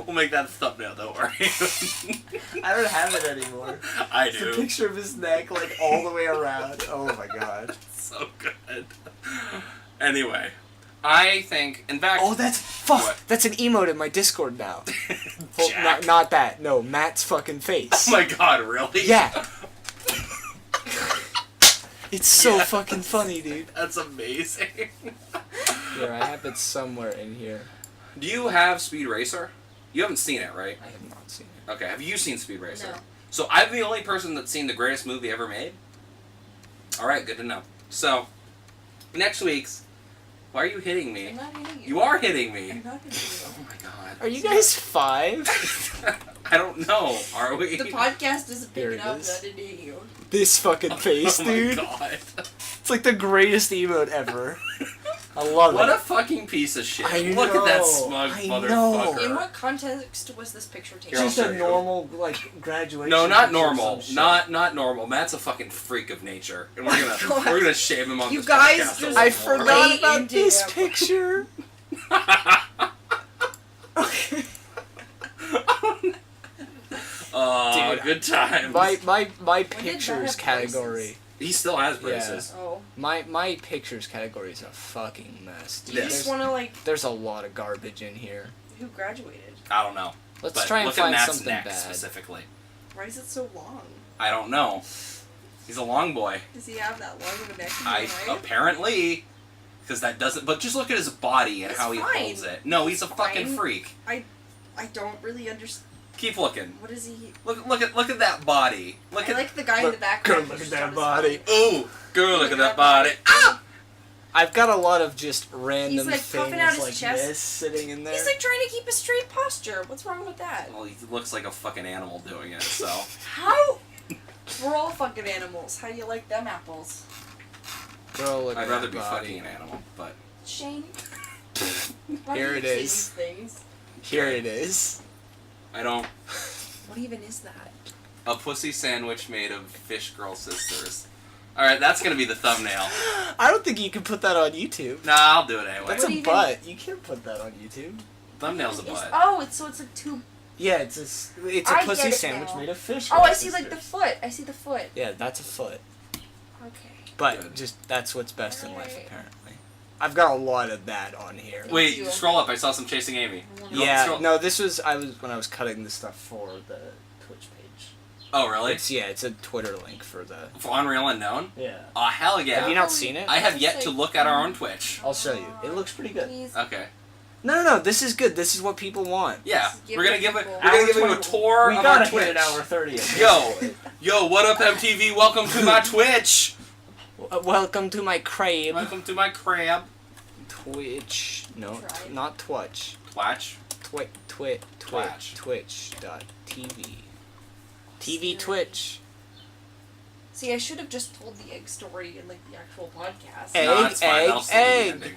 We'll make that a thumbnail. Don't worry. I don't have it anymore. I It's a do. picture of his neck like all the way around. Oh my god. So good. Anyway, I think, in fact, Oh, that's fuck. What? That's an emote in my Discord now. Well, Jack. not that. No, Matt's fucking face. Oh my god, really? Yeah. It's so Yeah. fucking funny, dude. That's amazing. Here, I have it somewhere in here. Do you have Speed Racer? You haven't seen it, right? I have not seen it. Okay, have you seen Speed Racer? No. So I'm the only person that's seen the greatest movie ever made? Alright, good to know. So, next week's Why are you hitting me? I'm not hitting you. You are hitting me. I'm not hitting you. Oh my god. Are you guys 5? I don't know. Are we? The podcast isn't Here picking it up is. that I didn't hit you. This fucking face, oh dude. my god. It's like the greatest emote ever. I love What it. a fucking piece of shit. I Look at that know. smug I motherfucker. In what context was this picture taken? Here, I'll Just show a you. normal, like, graduation. No, not picture or normal. some shit. Not normal. Matt's a fucking freak of nature, and we're gonna God. we're gonna shame him on You this guys podcast. just- I I forgot Right about into this him. picture. Oh, Dude, good times. My did that pictures have category. He still has braces. Oh. My pictures category is a fucking mess. Do Dude. you just want to, like, There's a lot of garbage in here. who graduated? I don't know. Let's But try and look find at Matt's something neck bad. specifically. Why is it so long? I don't know. He's a long boy. Does he have that long of a neck in I real life? apparently, because that doesn't. But just look at his body and It's how he fine. holds it. No, he's a fucking fine. freak. I don't really understand. Keep looking. What is he? Look at that body. Look I at like the guy in the back. Girl, look at that body. ooh, girl, look at that body. Ah! I've got a lot of just random like, things puffing out his like chest. this sitting in there. He's like trying to keep a straight posture. What's wrong with that? Well, he looks like a fucking animal doing it. So How? We're all fucking animals. How do you like them apples? Girl, look I'd at rather that be body. fucking an animal, but Shane. Why Here do it you say is. these things? Here it is. I don't. What even is that? A pussy sandwich made of fish girl sisters. All right, that's gonna be the thumbnail. I don't think you can put that on YouTube. Nah, I'll do it anyway. That's What a even- butt. You can't put that on YouTube. Thumbnail's a Is- butt. Oh, it's like two. Yeah, it's a I pussy get it sandwich now. made of fish. Oh, I see like the sisters. foot. I see the foot. Yeah, that's a foot. Okay. But Good. just that's what's best in life, Alright. apparently. I've got a lot of that on here. Wait, you. scroll up. I saw some Chasing Amy. You Yeah, scroll- no, this was when I was cutting the stuff for the Twitch page. Oh, really? It's a Twitter link for the. For BoundReel Unknown? Yeah. Oh, hell yeah. Have you not seen it? I have yet to look at our own Twitch. I'll show you. It looks pretty good. Please. Okay. No, this is good. This is what people want. Yeah, Give we're gonna the give people- him a tour We of gotta our Twitch. hit an hour 30. Yo, what up, MTV? Welcome to my Twitch. Welcome to my crib. Welcome to my crab. Twitch. No, Tried. not Twitch. Twatch. Twitch. Twatch. Twitch.tv. TV Twitch. See, I should have just told the egg story in like the actual podcast. Egg, No, it's fine. egg, That'll still be the egg. ending.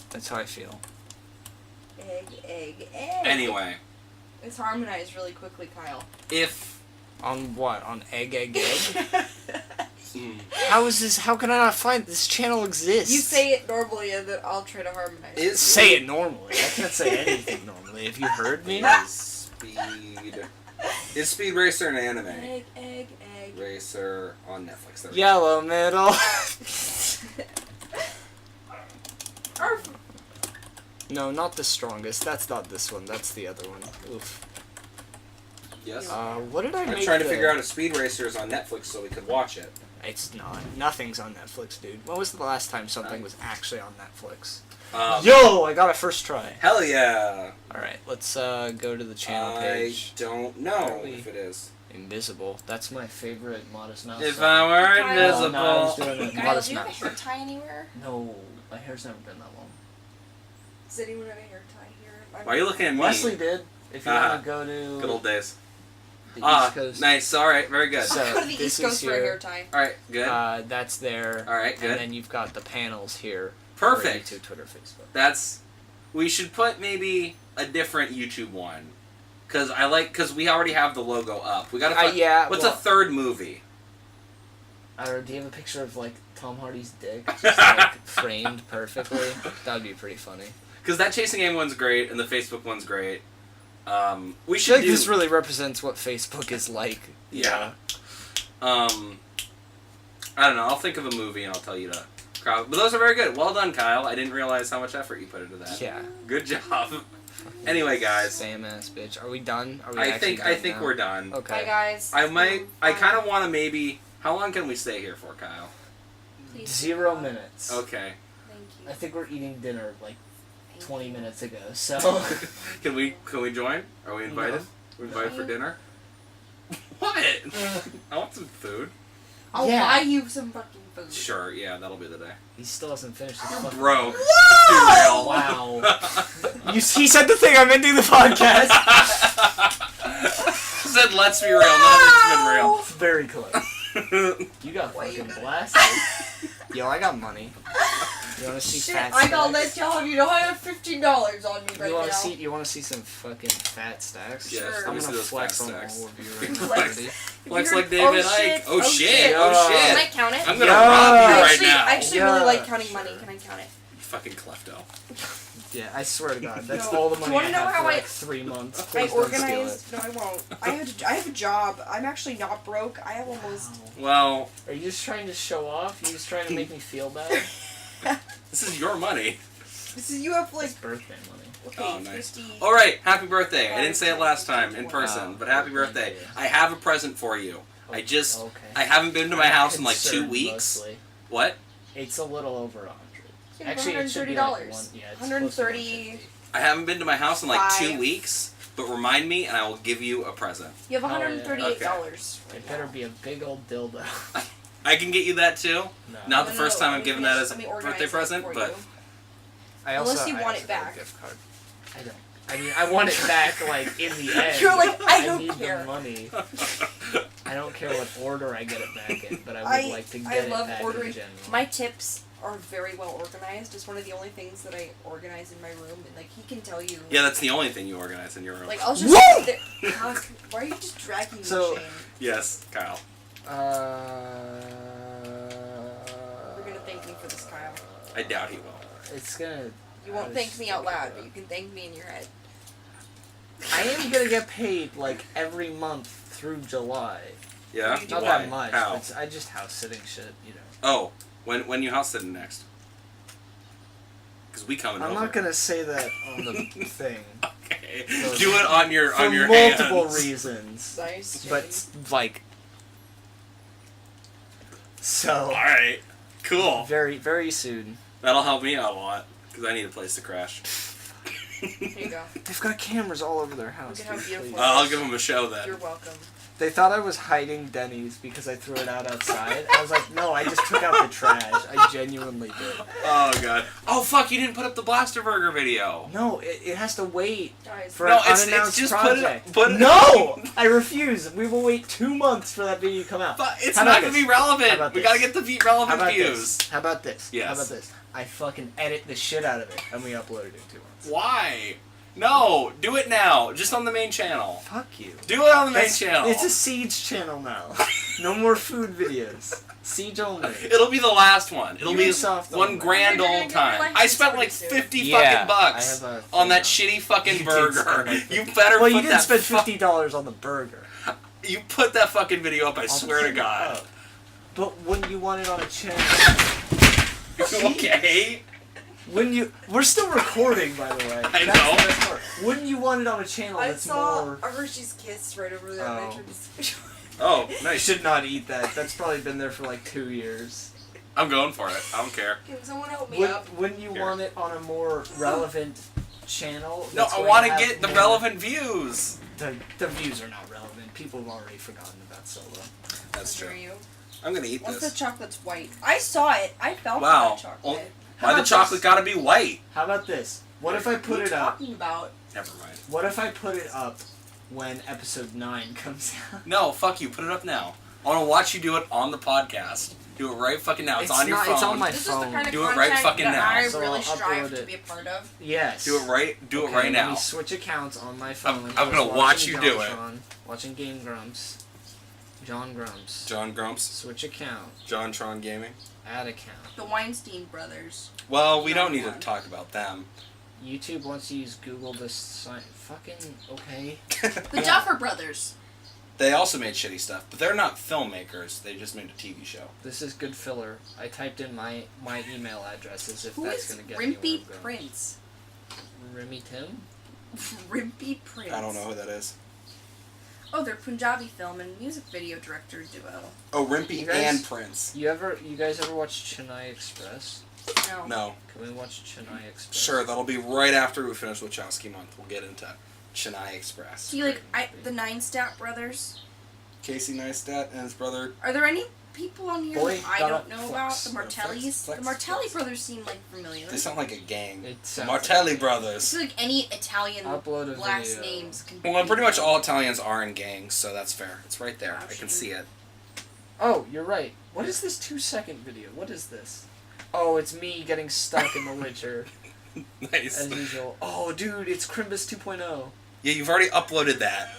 That's how I feel. Egg. Anyway, It's harmonized really quickly, Kyle. if On what? On egg? How is this? How can I not find this channel exists? You say it normally, and then I'll try to harmonize. is Say it normally. I can't say anything normally. Have you heard me? Is Speed Racer an anime? Egg. Racer on Netflix. There we go. Yellow middle. Arf. No, not the strongest. That's not this one. That's the other one. Oof. Yes. What did I I'm make? trying to figure out if Speed Racer is on Netflix so we could watch it. It's not. Nothing's on Netflix, dude. When was the last time something was actually on Netflix? Yo, I got a first try. Hell yeah! All right, let's go to the channel I page. don't know Really? if it is. Invisible. That's my favorite Modest Mouse. If song. I were Kyle. invisible. No, I was doing Hey, it. Kyle, Modest do you have a Mouse. hair tie anywhere? No, my hair's never been that long. Does anyone have a hair tie here? Why are you looking at me? Wesley did. If you want to go to Good old days. the East Coast. Nice. All right. Very good. So- I'll go to the this East Coast is for a your- hair tie. All right. Good. That's there. All right. Good. And then you've got the panels here. Perfect. For YouTube, Twitter, Facebook. That's. We should put maybe a different YouTube one, because we already have the logo up. We gotta. Yeah. What's well, a third movie? I don't know, do you have a picture of like Tom Hardy's dick just like framed perfectly? That would be pretty funny. Because that Chasing Amy one's great and the Facebook one's great. We I feel should like do. this really represents what Facebook is like. Yeah. I don't know. I'll think of a movie and I'll tell you to. But those are very good. Well done, Kyle. I didn't realize how much effort you put into that. Yeah. Good job. Anyway, guys. Spam ass bitch. Are we done? Are we I actually think done now? we're done. Okay. Bye, guys. I might. I Bye. kind of want to maybe. How long can we stay here for, Kyle? Please 0 do. minutes. Okay. Thank you. I think we're eating dinner like Thank 20 you. minutes ago. So. Can we join? Are we invited? No. We're invited for dinner. What? I want some food. I'll buy you some fucking food. Sure, yeah, that'll be the day. He still hasn't finished his fucking... Bro. Whoa! Wow. He said the thing, I'm ending the podcast. He said, let's be real, none of it's been real. It's very close. You got fucking blasted. Yo, I got money. You wanna see fat stacks? I gotta let y'all you know I have $15 on me right now. You wanna see some fucking fat stacks? Yes, sure. I'm gonna see those flex fat on stacks. all of you right now. Flex like David Icke. Oh shit! Can I count it? I'm gonna rob you right now. I actually really like counting money. Can I count it? You fucking klepto. Yeah, I swear to God, that's all the money I have for like 3 months. Please I organized. No, I won't. I have a job. I'm actually not broke. I have almost. Well, are you just trying to show off? You just trying to make me feel bad? this is your money. This is you have like it's birthday money. Okay, oh, nice. 50. All right, happy birthday. I didn't say it last time in person, but happy birthday. I have a present for you. I haven't been to my house in like 2 weeks. Mostly. What? It's a little over 100. Actually, it should be like $130. I haven't been to my house in like 2 5. weeks, but remind me and I will give you a present. You have $138. Okay. It better be a big old dildo. I can get you that too. No. Not the first time I'm giving that as a birthday present, but Unless you want it back. Gift card. I don't. I mean, I want it back, like, in the end. You're like, I don't need care. the money. I don't care what order I get it back in, but I would like to get it back in general. My tips are very well organized. It's one of the only things that I organize in my room, and like he can tell you. Yeah, that's the only thing you organize in your room. Like I'll just. Why are you just dragging me, Shane? Yes, Kyle. You're gonna thank me for this, Kyle. I doubt he will. It's gonna. You won't thank me out loud, but you can thank me in your head. I am gonna get paid like every month through July. Yeah. Not that much. How? I just house sitting shit, you know. Oh, when you house sitting next? Because we coming over. I'm not gonna say that on the thing. Okay. So do it on your for your multiple hands. reasons. Nice. But like. So. All right. Cool. Very very soon. That'll help me out a lot because I need a place to crash. Here you go. They've got cameras all over their house. Look at how beautiful. I'll give them a show then. You're welcome. They thought I was hiding Denny's because I threw it out outside. I was like, no, I just took out the trash. I genuinely did. Oh, God. Oh, fuck, you didn't put up the Blaster Burger video. No, it has to wait Guys. for an unannounced just project. Put it No! I refuse. We will wait 2 months for that video to come out. But it's not going to be relevant. We got to get the relevant views. How about this? Yes. How about this? I fucking edit the shit out of it, and we upload it in 2 months. Why? No, do it now. Just on the main channel. Fuck you. Do it on the main channel. It's a Siege channel now. No more food videos. Siege only. It'll be the last one. It'll be Ubisoft one only. grand old time. I spent like 50 fucking bucks on that shitty fucking burger. You better well, put you didn't spend $50 on the burger. You put that fucking video up, I swear to God. Up. But when you want it on a channel... Okay. We're still recording, by the way. I know. Wouldn't you want it on a channel that's more... I saw a Hershey's Kiss right over there. Oh, I nice. should not eat that. That's probably been there for like 2 years. I'm going for it. I don't care. Can someone help me up? Wouldn't you want it on a more relevant channel? No, I want to get the relevant views. The views are not relevant. People have already forgotten about Solo. That's true. You? I'm going to eat Once this. the chocolate's white. I saw it. I felt Wow. that chocolate. Why the chocolate got to be white? How about this? What if I put it up? What are you talking about? Never mind. What if I put it up when episode 9 comes out? No, fuck you. Put it up now. I want to watch you do it on the podcast. Do it right fucking now. It's on your phone. It's on my This phone. is the kind of Do it content right fucking that now. I So really I'll strive upload to it. be a part of. Yes. Do it right. Do it Okay, right let now. me switch accounts on my phone. I'm gonna watch you do it. Watching Game Grumps. John Grumps. John Grumps. Switch account. John Tron Gaming. Add account. The Weinstein brothers. Well, we don't need to talk about them. YouTube wants to use Google to sign. Fucking okay. The Duffer brothers. They also made shitty stuff, but they're not filmmakers. They just made a TV show. This is good filler. I typed in my email address as if Who that's is gonna get me Rimpy where I'm going. Prince? Remy Tim? Rimpy Prince. I don't know who that is. Oh, they're Punjabi film and music video director duo. Oh, Rimpy You guys- and Prince. You guys ever watch Chennai Express? No. No. Can we watch Chennai Express? Sure, that'll be right after we finish Wachowski month. We'll get into Chennai Express. Do you like the Nine Stat brothers? Casey Neistat and his brother. Are there any people on here Boy, who I don't know about, flex. the Martellis. Flex, The Martelli flex. brothers seem like familiar. They sound like a gang. It The sounds Martelli like- I brothers. feel like any Italian Upload a last video. names can Well, pretty be much them. all Italians are in gangs, so that's fair. It's right there. Wow, I can she- see it. Oh, you're right. What is this 2-second video? What is this? Oh, it's me getting stuck in The Witcher, Nice. as usual. Oh, dude, it's Crimbus 2.0. Yeah, you've already uploaded that.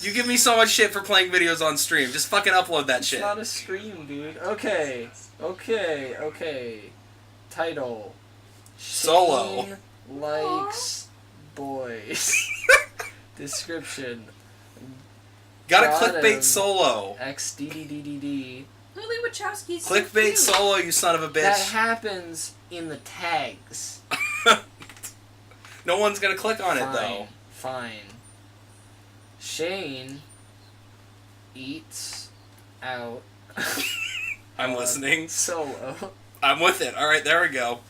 You give me so much shit for playing videos on stream. Just fucking upload that It's shit. not a stream, dude. Okay. Title. Solo. Shane likes boys. Description. Got a Got clickbait him. solo. XDDDDD. Lily Wachowski's so Clickbait cute. solo, you son of a That bitch. happens in the tags. No one's gonna click on it though. Fine. Shane eats out I'm listening. solo. I'm with it. Alright, there we go.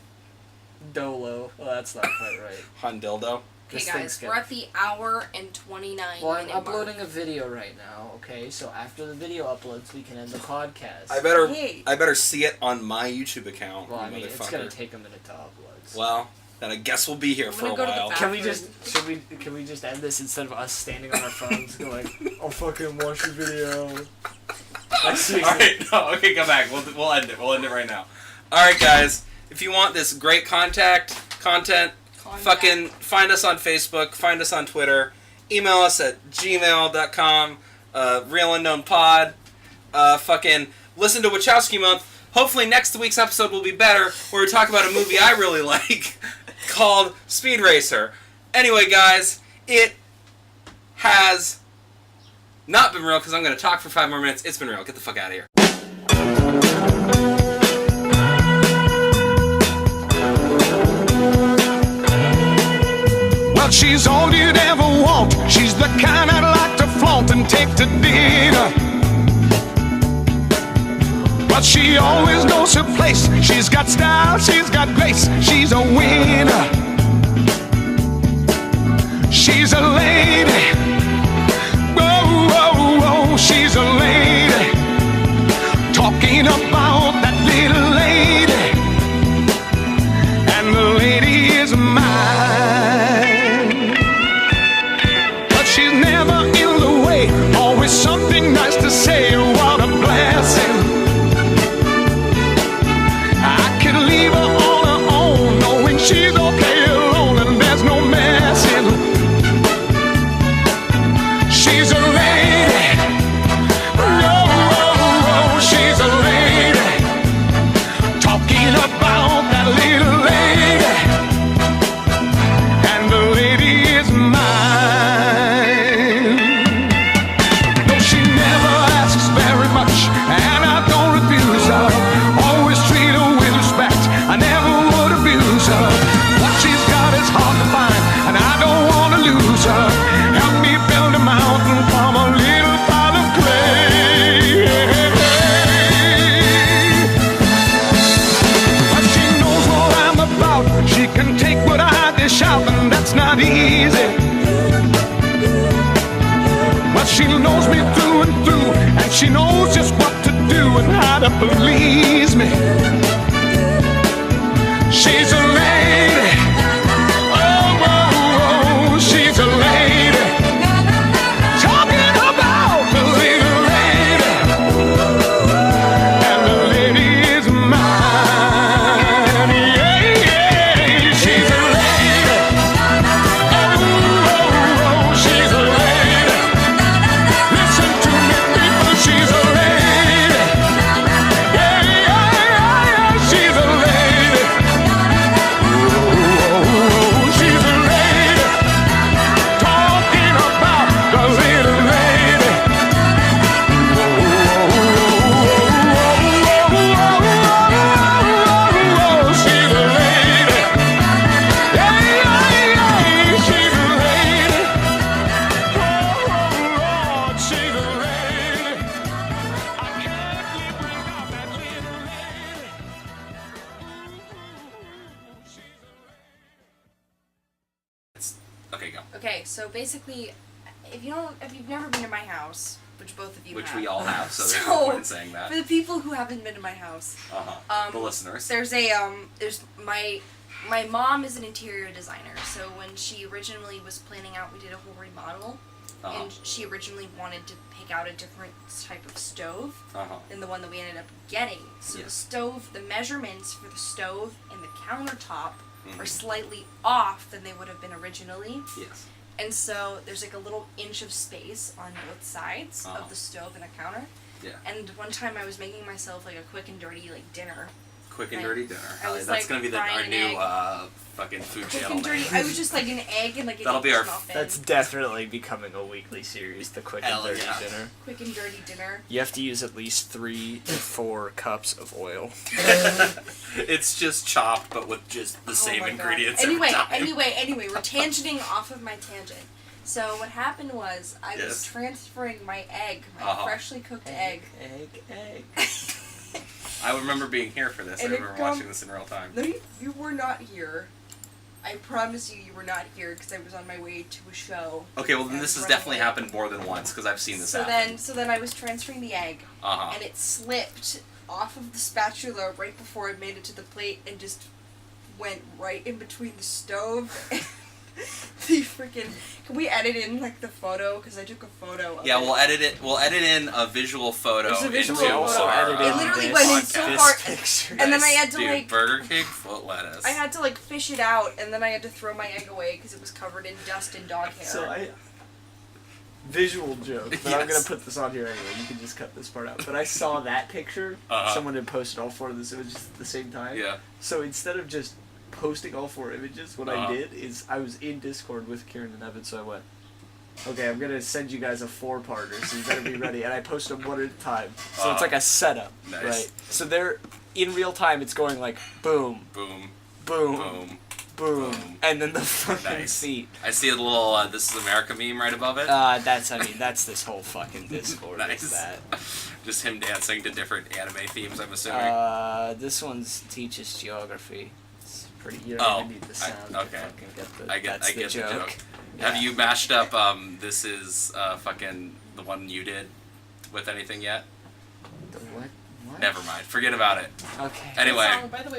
Dolo. Well, that's not quite right. Han dildo. Okay, This guys, thing's we're at the hour and 29 Well, I'm minute uploading mark. a video right now, okay? So after the video uploads, we can end the podcast. I better Hey. see it on my YouTube account. Well, I you mean, it's motherfucker. gonna take a minute to upload. so- Well, then I guess we'll be here I'm for a gonna go to the while. back. Can we just end this instead of us standing on our phones going, "I'll fucking watch the video." Like, seriously. Alright, no, okay, come back. We'll end it. We'll end it right now. Alright, guys. If you want this great content, fucking find us on Facebook, find us on Twitter, email us at gmail.com, Real Unknown Pod, fucking listen to Wachowski Month. Hopefully next week's episode will be better, where we talk about a movie I really like called Speed Racer. Anyway, guys, it has not been real, because I'm going to talk for 5 more minutes. It's been real. Get the fuck out of here. Well, she's all you'd ever want. She's the kind I'd like to flaunt and take to dinner. But she always knows her place. She's got style, she's got grace. She's a winner. She's a lady. Whoa, whoa, whoa, she's a lady. Talking about that little lady. And the lady is mine. But she's never in the way. Always something nice to say. What a blessing. I could leave her on her own, knowing she's okay alone and there's no messing. She's a lady. Oh, oh, oh, she's a lady. Talking about that little lady. And the lady is mine. Though she never asks very much, and I don't refuse her. Always treat her with respect. I never would abuse her. What she's got is hard to find, and I don't want to lose her. Help me build a mountain from a little pile of clay. But she knows what I'm about. She can take what I dish out, and that's not easy. But she knows me through and through, and she knows just what to do and how to please me. She's a lady. Oh, oh, oh, she's a lady. Talking about the little lady. And the lady is mine. Yeah, yeah, she's a lady. Oh, oh, oh, she's a lady. Listen to me, people, she's a lady. Yeah, yeah, yeah, she's a lady. Oh, she's a lady. Talking about the little lady. Oh, she's a lady. Yeah, yeah, yeah, she's a lady. Oh, Lord, she's a lady. I can't live without that little lady. She's a lady. Okay, go. Okay, so basically, if you've never been to my house, which both of you which have. we all have, so there's no point in saying that. For the people who haven't been to my house, the listeners. There's my mom is an interior designer, so when she originally was planning out, we did a whole remodel, and she originally wanted to pick out a different type of stove than the one that we ended up getting. So the stove, the measurements for the stove and the countertop are slightly off than they would have been originally. Yes. And so there's like a little inch of space on both sides of the stove and the counter. Yeah. And one time I was making myself like a quick and dirty like dinner. Quick and dirty dinner. That's like, gonna be our new fucking food quick channel and dirty. name. I was just like an egg and like an That'll be our. muffin. That's definitely becoming a weekly series. The quick and dirty dinner. Quick and dirty dinner. You have to use at least 3 to 4 cups of oil. It's just chopped, but with just the same ingredients. Anyway, every time. anyway, we're tangenting off of my tangent. So what happened was I was transferring my egg, my freshly cooked egg. Egg. I remember being here for this. And I remember watching this in real time. No, you were not here. I promise you were not here because I was on my way to a show. Okay, well then this has definitely happened more than once because I've seen this happen. So then I was transferring the egg, and it slipped off of the spatula right before it made it to the plate and just went right in between the stove and the freaking. Can we edit in like the photo? Because I took a photo. Of We'll edit it. We'll edit in a visual photo. There's a visual into photo. our, It literally went in so far, and then I had to Dude, Burger King foot lettuce. I had to like fish it out, and then I had to throw my egg away because it was covered in dust and dog hair. So visual joke, but I'm gonna put this on here anyway. You can just cut this part out. But I saw that picture. Someone had posted all 4 of those images at the same time. Yeah. So instead of just posting all 4 images, what I did is I was in Discord with Kieran and Evan, so I went, okay, I'm gonna send you guys a 4-parter, so you better be ready. And I post them one at a time. So it's like a setup, right? So they're in real time. It's going like boom, boom, boom, boom. Boom. And then the fucking seat. I see a little This Is America meme right above it. That's this whole fucking Discord. Nice. Is that. Just him dancing to different anime themes, I'm assuming. This one's teaches geography. It's pretty, you don't even need the sound to fucking get the, I get the joke. Yeah. Have you mashed up, This Is, fucking, the one you did with anything yet? The what? Never mind. Forget about it. Okay. Anyway. By the way,